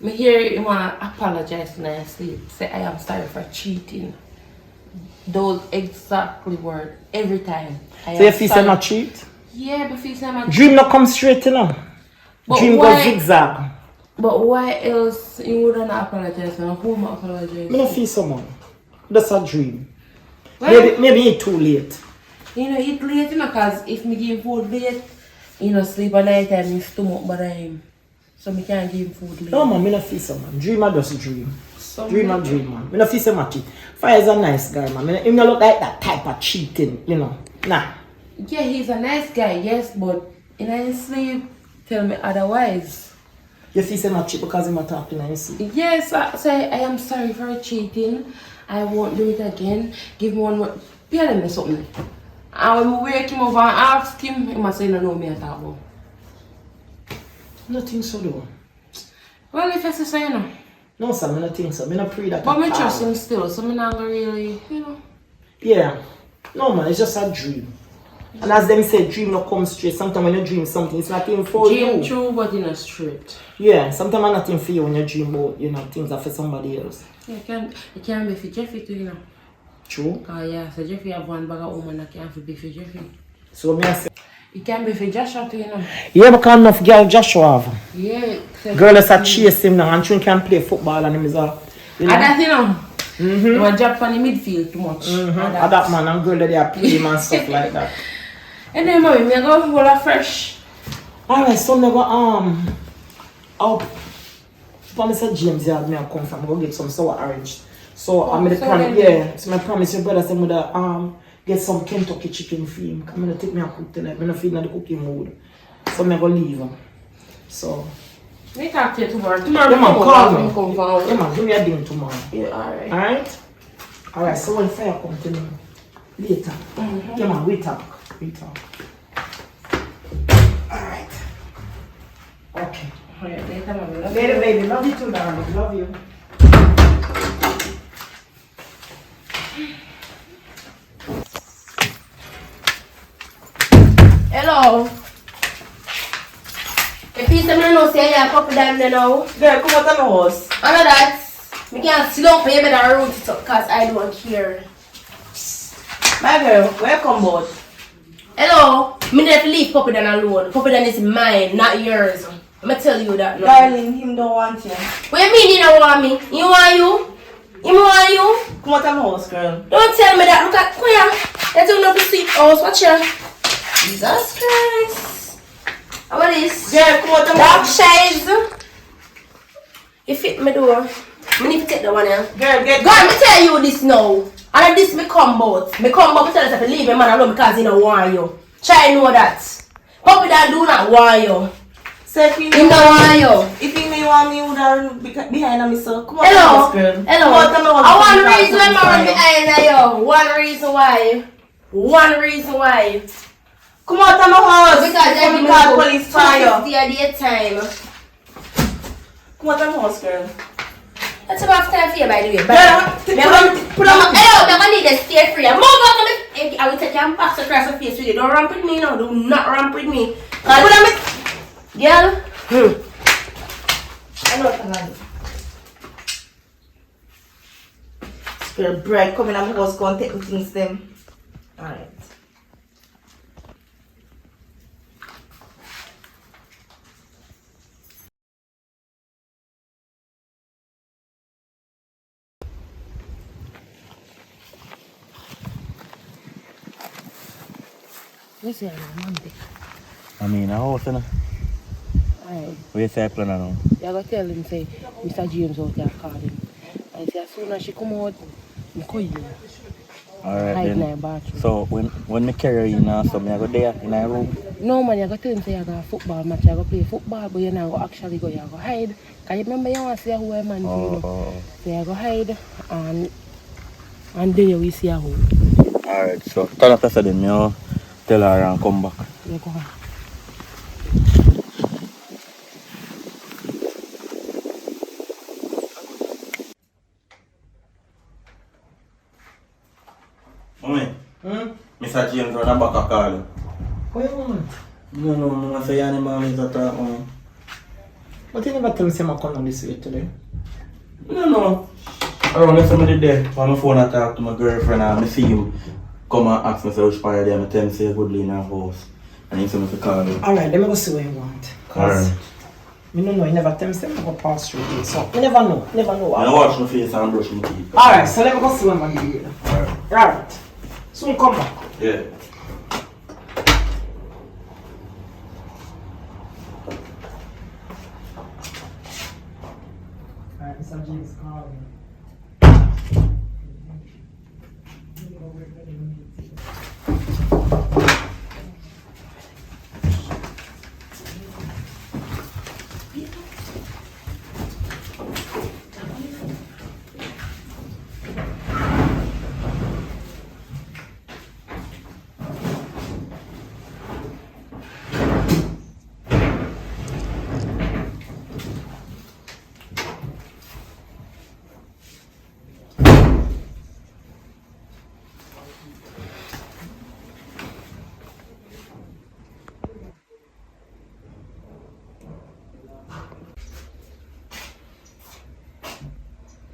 I hear him apologize when I sleep. Say I am sorry for cheating. Those exactly words every time. So your face are not cheat? Yeah, but face I'm Dream not come straight, you know. But Dream why- go zigzag. But why else you wouldn't apologize and who am I apologize? I don't feel someone. That's a dream. Well, Maybe it's too late. you know, it's late, you know, because if me give food late, you know, sleep at night time, his stomach bother him. So me can't give him food late. No man, I don't feel someone. Dream I just dream. So Dream man. I don't feel so much. Fire is a nice guy, man. He don't look like that type of cheating, you know. Nah. Yeah, he's a nice guy, yes, but in his sleep, tell me otherwise. You feel so much because he's not talking in his sleep. Yes, I say I am sorry for cheating. I won't do it again. Give me one more. Tell me something. And when we wake him up and ask him, he must say no me at all. Nothing so though. Well, if I say so, you know. No sir, I don't think so. I don't pray that. But I at trust all. him still, so I'm not gonna really, you know. Yeah. No man, it's just a dream. And as them say, dream not come straight. Sometimes when you dream something, it's not even for Dream you. true, but in a straight. Yeah, sometimes it's nothing for you when you dream about, you know, things are for somebody else. Yeah, it can be for Jeffy too, you know. True. Yeah, so Jeffy have one bag of woman that can be for Jeffy. So me I say, It can be for Joshua too, you know. yeah, because enough girl Joshua have. Yeah. So Girl is a chase him now and Trin can play football and him is a, you know. And that, you know. You want to drop on the midfield too much. And that man and girl that they are playing and stuff like that. And then mommy, me go full of fresh. Alright, so never up for Mr. James yard me I come from, go get some sour orange. So I'm gonna promise, yeah. So I promise your brother say me da get some Kentucky chicken for him. I'm gonna take me a cook tonight. I'm not feeling the cooking mood. So I'm gonna leave him. So Me talk to you tomorrow. Tomorrow yeah, man, call me. come down. Yeah man, give me a ding tomorrow. Yeah, alright. Alright? Alright, so when fire come to me later. Yeah man, we talk. Alright. Okay. Alright, later, mommy. Love Later, you. baby. Love you too, darling. Love you. Hello. If you say no, say you have a couple them now. Girl, come out of my house. I know that. We can't sit down for you better root it up because I don't care. My girl, welcome board. Hello. Me need to leave Puppy Dan alone. Puppy Dan is mine, not yours. I'ma tell you that now. Darling, him don't want you. What you mean you don't want me? You want you? You want you? Come out of my house, girl. Don't tell me that. Look at come here. Let's do no sweet house. Watch here. Jesus Christ. How about this? Girl, come out of my Dark house. shades. You fit my door. I need to take the one here. Girl, get Go on, me tell you this now. And this me come bout. Me come bout, me tell you to leave a man alone because he don't want you. Try know that. Puppy that do not want you. So if you He don't want you. if you may want me, you would have behind me, so come out Hello. of my house, girl. Hello. Come out of my house. I want reason why I'm run behind you. One reason why. One reason why. Come out of my house. Because Before every we call police fire. daytime. Come out of my house, girl. That's about time for you, by the way. Put on my Hello, I'm gonna need to stay free. Move out of me. I will take your box across the face with you. Don't ramp with me now. Do not ramp with me. Put on me. Girl. I know what I'm gonna do. Girl, bright, come in and my house, go and take the things them. Alright. Yes, yeah, Monday. I mean, a house, you know. Alright. What you say, plan now? You gotta tell him, say, Mr. James out there call him. And say, as soon as she come out, I'm call you. Alright hide in then. the bathroom. So when me carry you now, so me I go there in a room. No man, you go tell him say you go football match, you go play football, but you not go actually go, you go hide. Cause you remember you want to see who a man you know. So you go hide and then you will see a who. Alright, so tell her to then me tell her and come back. You go hide. Mommy, Mr. James run back a call. What you want? No, Mama say your mom is at home. But you never tell me say I come on this way today. No. Around somebody there, on my phone I talk to my girlfriend and I see him come and ask me say which part there, I tell him say good in her house. And he say me to call him. Alright, let me go see what you want. Alright. Me no know, you never tell me say I go pass through this. So you never know. I wash my face and brush my teeth. Alright, so let me go see what I'm doing. Alright. Soon come back. Yeah. Alright, Mr. James calling.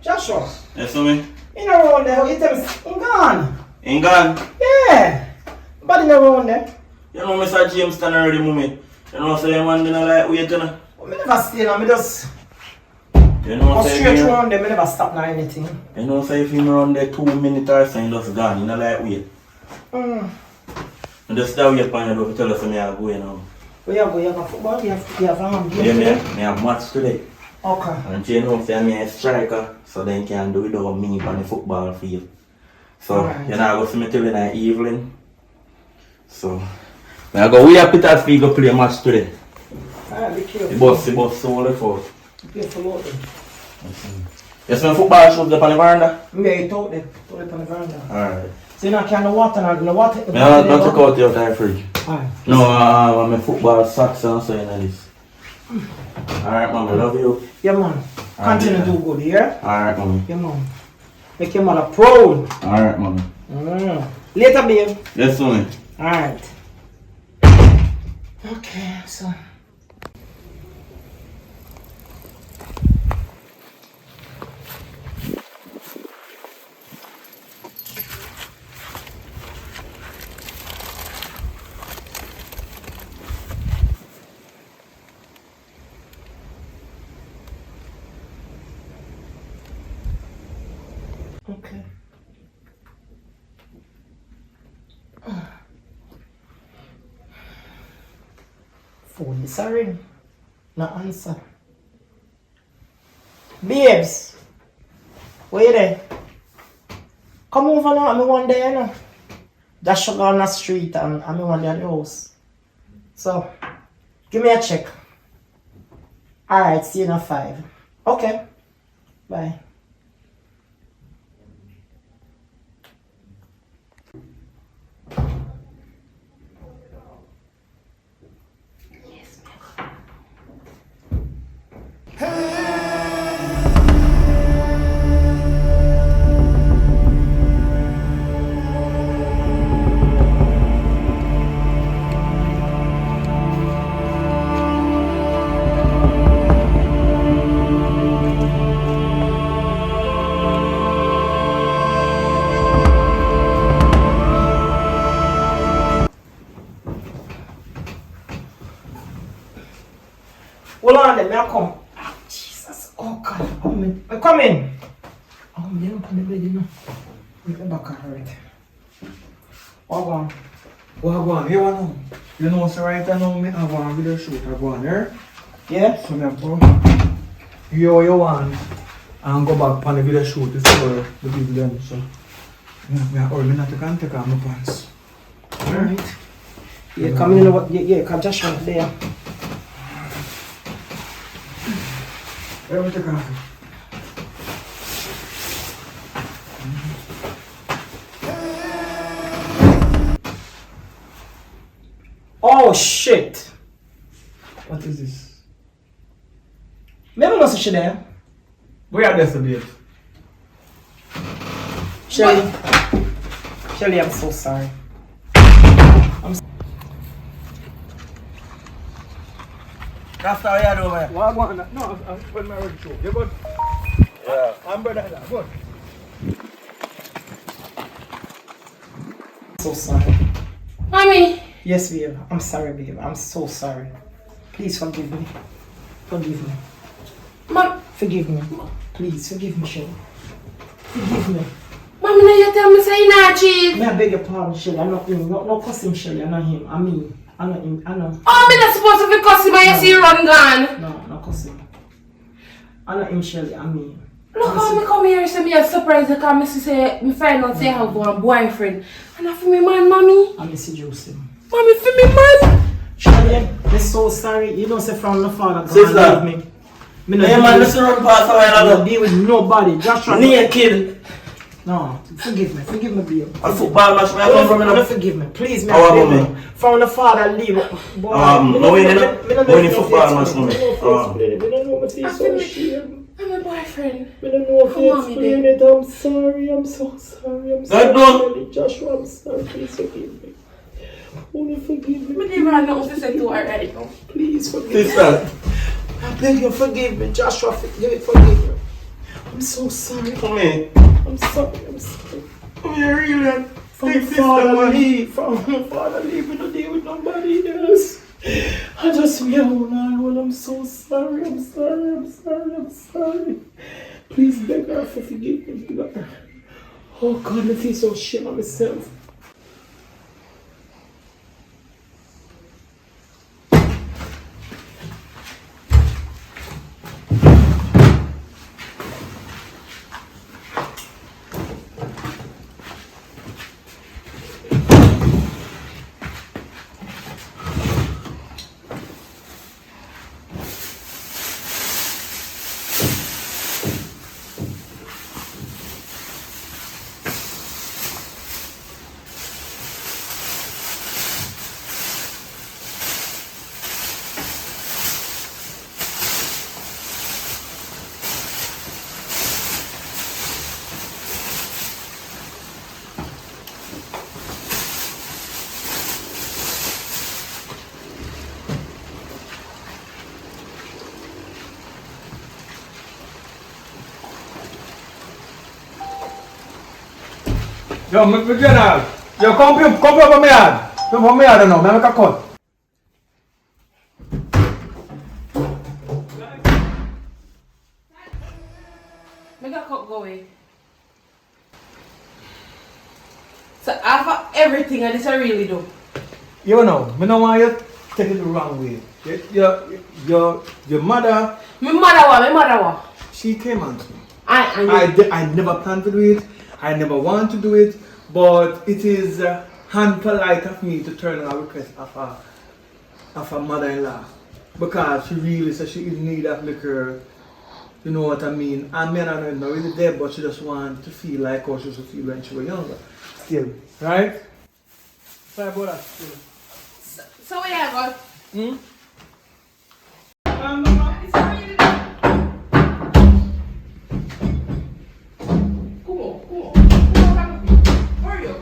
Joshua, Yes, me? in around there, you tell me, in gone. Ain't gone. Yeah. But in around there. You know Mr. James stand already, mommy. You know say your man didn't like wait, you know. Me never stay now, me just You know go say straight you around there, me never stop now anything. know say if him around there 2 minutes or so, he just gone. You know like wait. You just stay wait for you to tell us me I go, you know. Where you go, you have football, you have Yeah, me have match today. Okay. And you know say I'm a striker, so then can do without me on the football field. So Alright. you know I go see me till in the evening. So I go we have Peter's Field go play a match today. Alright, be careful. The bus so the for. Be careful out there. Yes, my football shoes up on the veranda. Yeah, it out there. Out there on the veranda. Alright. So you not carry no water now, no water. I don't take out your time fridge. Alright. No, my football socks and so you know this. Alright, mom, I love you. Yeah, man. Continue to do good, yeah? Alright, mommy. Yeah, man. Make your mother proud. Alright, mommy. Later, babe. Yes, mommy. Alright. Okay, so. Okay. Phone is a ring. No answer. Babes, where you there? Come over now, I'm one there, you know. Just go on the street and I'm one there at the house. So, give me a check. Alright, see you in 5. Okay. Bye. Hold on, let me come. Oh, Jesus. Oh, God. I'm coming. Oh, I'm there on the bed, you know. Make the back hurt. What on? What go on? You know? You know, so right now, me have one video shoot. I go on there. Yeah? So me go. You want and go back on the video shoot to see the people them. So Yeah, or me not take off my pants. Alright. Yeah, come in over. Yeah, come just right there. Let me take off. Oh shit! What is this? Maybe not such there. Where are this, babe? Shelly. Shelly, I'm so sorry. After I had over here. What I want? No, I'm putting my road show. You good? Yeah. I'm brother. Good. So sorry. Mommy! Yes, babe. I'm sorry, babe. I'm so sorry. Please forgive me. Forgive me. Mom, Forgive me. Please forgive me, Shelly. Forgive me. Mommy, now you tell me say you not cheat. May I beg your pardon, Shelly? I'm not him. No cuss him, Shelly. I'm not him. I mean, I'm not him. I know. Oh, me not supposed to be cussing when you see you run gone. No, no cuss him. I'm not him, Shelly. I mean. Look how me come here and say me a surprise because me say me find out say I have one boyfriend. And I for me man, mommy. I miss you, Joseph. Mommy for me man. Shelly, I'm so sorry. You don't say from the father. Sister. Me. Hey man, listen run past a while I ago. don't deal with nobody. Just try. Naked. No, forgive me, babe. A football match where I come from, you know. Don't forgive me, please, me. How about me? From the father, leave. Boy, No, we didn't. We need football match, no. I don't know what he's so shame. I'm a boyfriend. I don't know if Come you on, explain baby. it. I'm sorry. I'm so sorry. I'm That sorry. Joshua, I'm sorry. Please forgive me. Only forgive me. Me didn't even know what to say to her right now. Please forgive me. Sister. I beg you, forgive me. Joshua, forgive me. I'm so sorry. Come here. I'm sorry. I'm sorry. Come here, really. From Take father sister, leave. From father leave. We don't deal with nobody else. I just me alone. I'm so sorry. I'm sorry. I'm sorry. I'm sorry. Please beg her for forgive me. Beg her. Oh God, I feel so shame on myself. Yo, me general. Yo, come from me yard. Come from me yard now. Me make a cut. Make a cup go away. So after everything and this I really do. You know, me don't want you to take it the wrong way. Your mother, My mother what? she came on to me. I I never planned to do it. I never want to do it. But it is unpolite of me to turn down a request of a mother-in-law. Because she really says she in need of liquor. You know what I mean? And me and her not really there, but she just want to feel like how she used to feel when she was younger. Still, right? Sorry about that. Still. So where you go? Hmm? It's already done. Come on. Hurry up.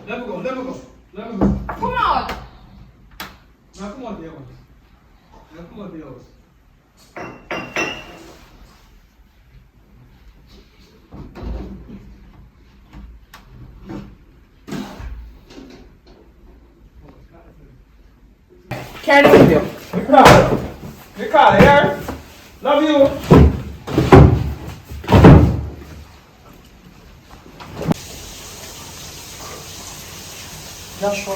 Let me go. Come on. Now come on, dear one. Now come on, dear one. Carry the video. Ricardo, here. Love you. Joshua.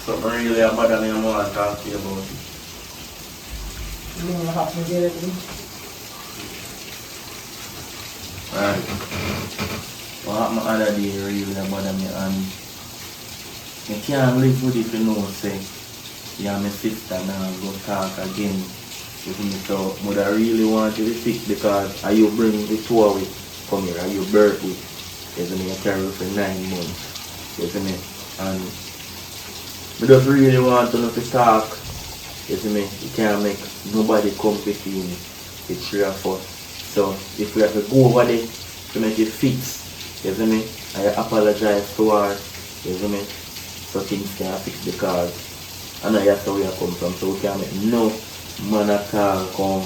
Something really bad than I want to talk to you about. What happened there? Alright. What happened the other day really bother me, and I can't live with it, you know, say, yeah, my sister now go talk again with me, so I really want you to fix because you bring the two away come here, you birth with, you see me, I carry for 9 months, you see me, and I just really want to know to talk, you see me, you can't make nobody come between the 3 of us, so if we have to go over there to make it fix, you see me, I apologize to her, you see me, so things can fix because I know that's where we come from, so we can make no man at all come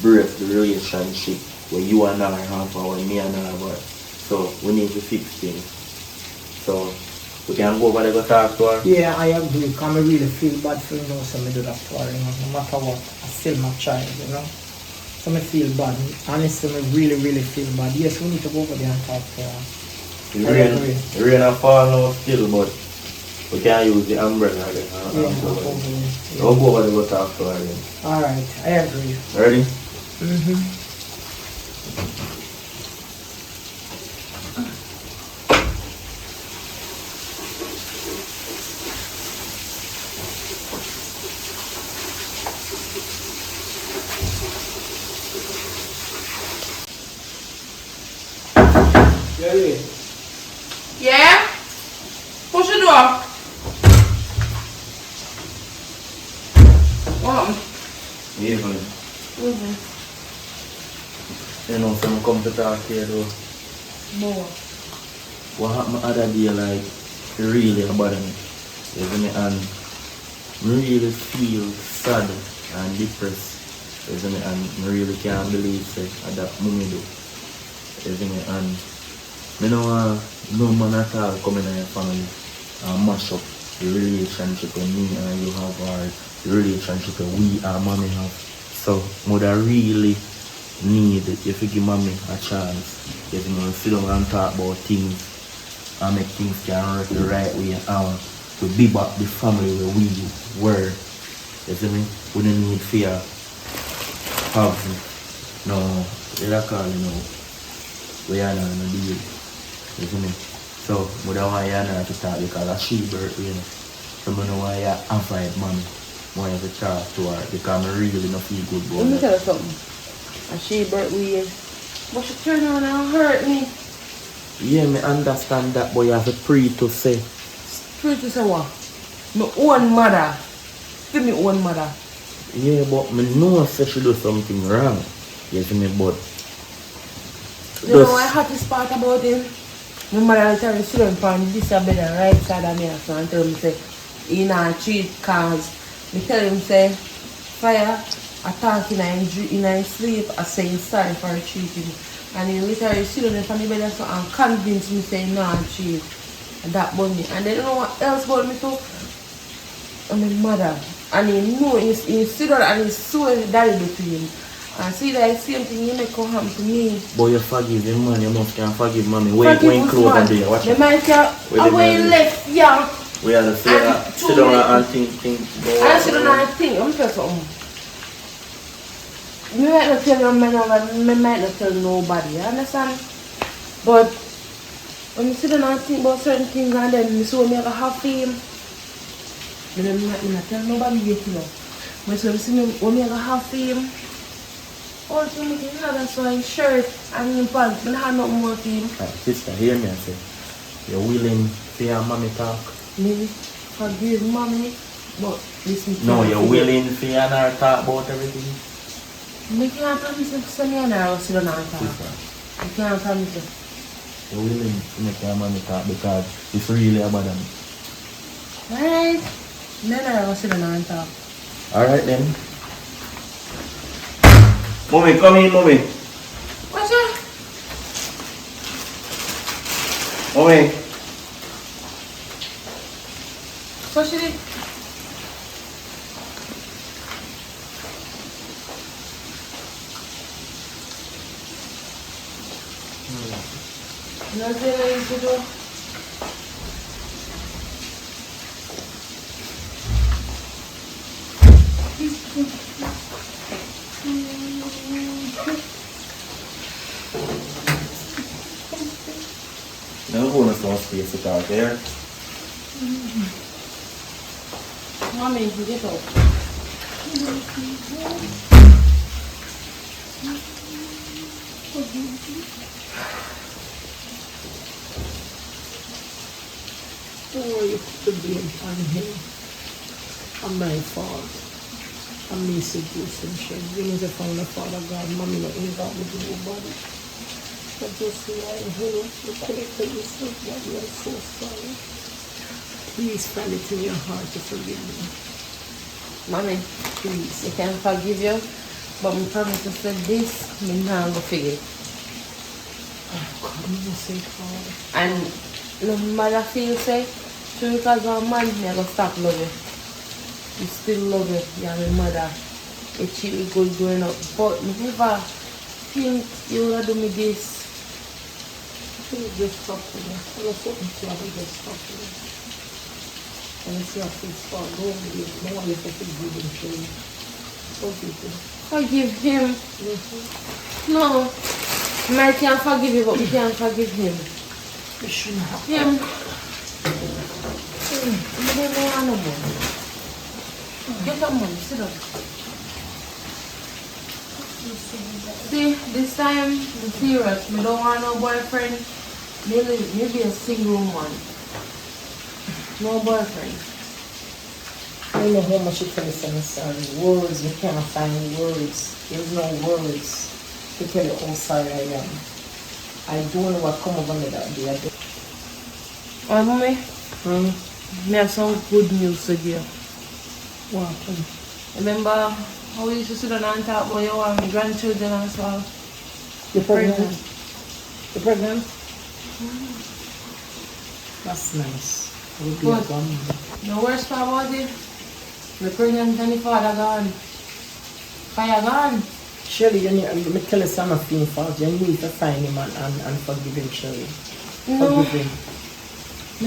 break the relationship where you and I have or me and I have. So we need to fix things. So we can go over there and talk to her. Yeah, I agree, because I really feel bad for you know, so I do that to her, you know, no matter what, I still my child, you know. So I feel bad, honestly, I really feel bad. Yes, we need to go over there and talk to her. The rain and fall now still, but we can use the umbrella again. Yeah, I'll go over there and talk to her again. Alright, I agree. Ready? Yeah? Push the door. What? Evelyn. You know, someone come to talk here though. More. What happened the other day, like, really bother me. You see me, and I really feel sad and depressed. You see me, and I really can't believe at that moment though. You see me, and I don't want no man at all come in your family and mash up the relationship with me and you have, or the relationship that we and mommy have. So, mother really need if you give mommy a chance. If you sit down and talk about things and make things can work the right way and to be back the family where we were. You see me? We don't need fear. Have no, they call you know, we are not in a deal. You see me? So, I don't want you to talk because of she birth, you know. So, I don't want you to avoid mommy. I want you to talk to her because I really don't feel good about Let me that. tell you something. And she birth weird. But she turn around and hurt me. Yeah, me understand that, but you have to pray to say. Pray to say what? My own mother. Still my own mother. Yeah, but me know say she do something wrong. You see me, but You know what hottest part about him? My mother will tell me sit down from this bed and right side of me and tell me say he not cheat cause me tell him say fire attack in his sleep I say he's sorry for cheating. And he literally sit down from the bed and convince me say not cheat. And that bun me. And then you know what else about me too? And my mother. And he know he sit down and he so daddy do to him. And see that same thing you make come happen to me. but you forgive him, man. You must can forgive mommy. When close and there, watch the it. man say away left yeah. We have to say And that. two Sit down minutes. and think. I sit down and think. I'm tell something. Me might not tell no man, me might not tell nobody. You understand? But when you sit down and think about certain things and then me so me have fame. Me not tell nobody yet, you know. But so me see me when me have fame. Also, me can have that's why shirt and in pants. Me have nothing more for him. Sister, hear me and say, you're willing to hear mommy talk? Me forgive mommy, but listen to No, me. you're willing to hear her talk about everything? Me can't promise to send me and I will sit down and talk. Sister, I can't promise you. you're willing to make your mommy talk because it's really about them. Alright. Then I will sit down and talk. Alright then. Mommy, come in, mommy. What's that? Mommy. So she did. Nothing I used to do. I'm going to some space to talk there. Mommy, get up. Oh, you put the blame on him. On my fault. I miss it, and shit. You need to find the Father God. Mommy not involved with nobody. But just lie here. You couldn't tell yourself that you are so sorry. Please find it in your heart to forgive me. Mommy, Please. I can forgive you, but I promise to say this, me not go forget. Oh, God, you say God. And no matter feel say, true because of a man, me I go stop love you. You still love you, you're my mother. You treat me good growing up. But me never think you would do me this. I should have just stopped with it. I was hoping to have just stopped with it. And I see how things start going with it. No one is a big good shame. So people. Forgive him. No. I can't forgive you, but we can't forgive him. You shouldn't have. Him. I never want no more. Get up, mom. Sit up. See, this time, I'm serious. Me don't want no boyfriend. Maybe a single one. No boyfriend. I don't know how much you tell us, words, you can't find words. There's no words to tell you how sorry I am. I don't know what come over me that day. Oh, mommy, me have some good news to give. What? Remember how we used to sit down and talk about you and my grandchildren and so? You're pregnant? You're pregnant? That's nice. I would be a Good. grandmother. The worst part about it, the pregnant and the father gone. Fire gone. Shirley, you need to tell us I'm not feeling fault. You need to find him and forgive him, Shirley. No, Forgive him.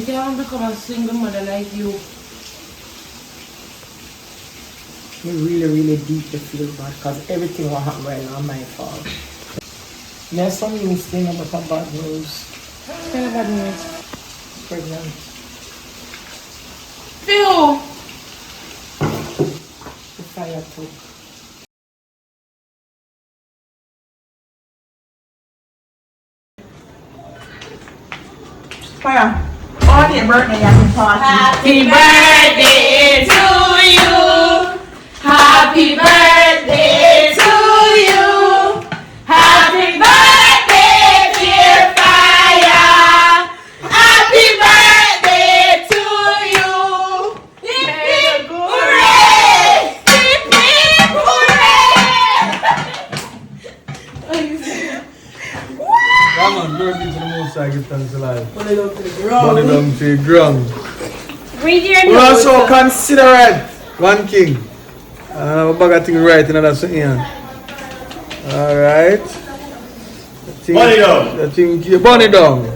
I can't become a single mother like you. Me really, really deeply feel bad because everything what happened right now is my fault. There's some news thing about a bad news. Tell me bad news. Pregnant. Phil! The fire took. Fire. On your birthday, happy party. Happy birthday to you. Happy birthday to you. Happy birthday, dear Fire. Happy birthday to you. Hip hip hooray! Hip hip hooray! Come on, birthday to the Most High, give thanks alive. Put it up to the Burn it ground. down to the ground. Read your We notes. also considerate one king. A bag of things right in that something. Alright. Burn it down. I think you burn it down.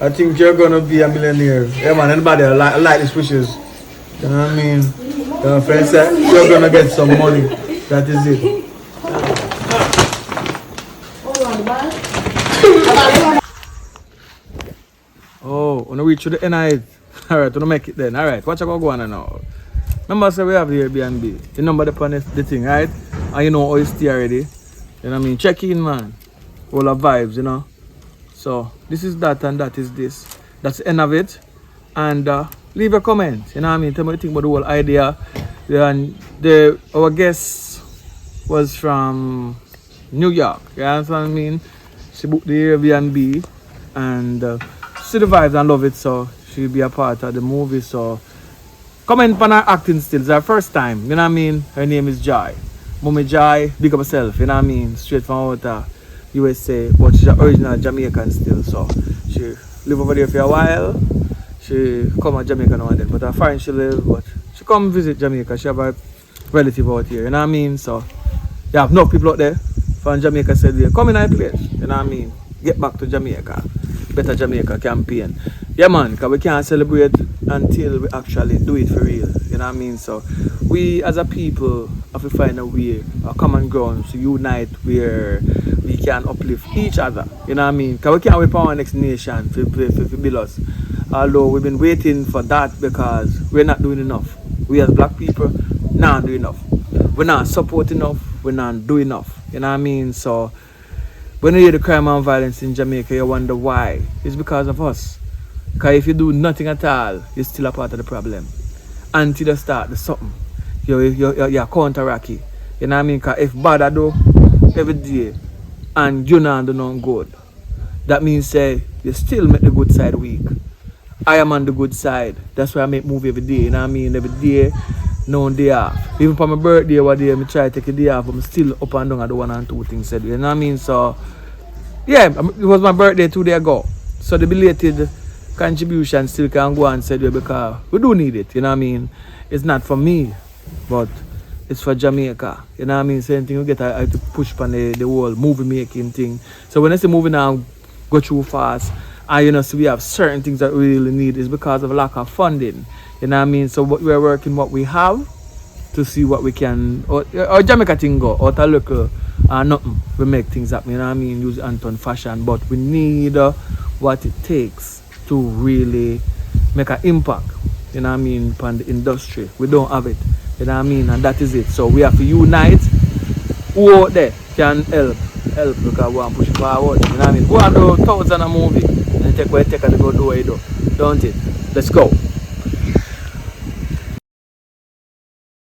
I think you're gonna be a millionaire. Yeah man, anybody like these wishes. You know what I mean? Your friends say you're gonna get some money. That is it. Oh, when we reach to the end of it. Alright, we'll make it then. Alright, watch I go on now. Remember, say we have the Airbnb. The number upon the thing, right? And you know how you stay already. You know what I mean? Check in, man. All the vibes, you know. So, this is that and that is this. That's the end of it. And leave a comment. You know what I mean? Tell me what you think about the whole idea. And our guest was from New York. You know what I mean? She booked the Airbnb and see the vibes and love it. So, she'll be a part of the movie. So, comment on her acting still. It's her first time. You know what I mean? Her name is Joy. Mommy Joy, big up herself. You know what I mean? Straight from out USA. But she's an original Jamaican still. So she live over there for a while. She come to Jamaica now and then. But her foreign she live. But she come visit Jamaica. She have a relative out here. You know what I mean? So you have enough people out there from Jamaica said they come in our place. You know what I mean? Get back to Jamaica. Better Jamaica campaign. Yeah man, because we can't celebrate until we actually do it for real. You know what I mean? So we as a people have to find a way, a common ground to unite where we can uplift each other. You know what I mean? Because we can't wait for our next nation to build us. Although we've been waiting for that because we're not doing enough. We as black people not doing enough. We're not supporting enough, we're not doing enough. You know what I mean? So when you hear the crime and violence in Jamaica, you wonder why. It's because of us. Because if you do nothing at all, you're still a part of the problem. Until you start the something, you're counteract it. You know what I mean? Because if bad I do every day and you not do nothing good, that means say you still make the good side weak. I am on the good side. That's why I make movie every day. You know what I mean? Every day, no day off. Even for my birthday, one day I try to take a day off, but I'm still up and down at the 1 and 2 things said. You know what I mean? So yeah, it was my birthday 2 days ago. So the belated contribution still can go and say because we do need it. You know what I mean? It's not for me, but it's for Jamaica. You know what I mean? Same thing we get I have to push on the whole movie making thing. So when I say movie now go through fast, and you know, so we have certain things that we really need is because of lack of funding. You know what I mean? So we're working what we have to see what we can, or Jamaica thing go, out a local nothing. We make things happen, you know what I mean? Use Anton fashion, but we need what it takes to really make an impact, you know what I mean, upon the industry. We don't have it, you know what I mean? And that is it. So we have to unite. Who out there can help because we want to push it forward, you know what I mean? Go and do 1,000 a movie and take what you take and go do what you do, don't it? Let's go.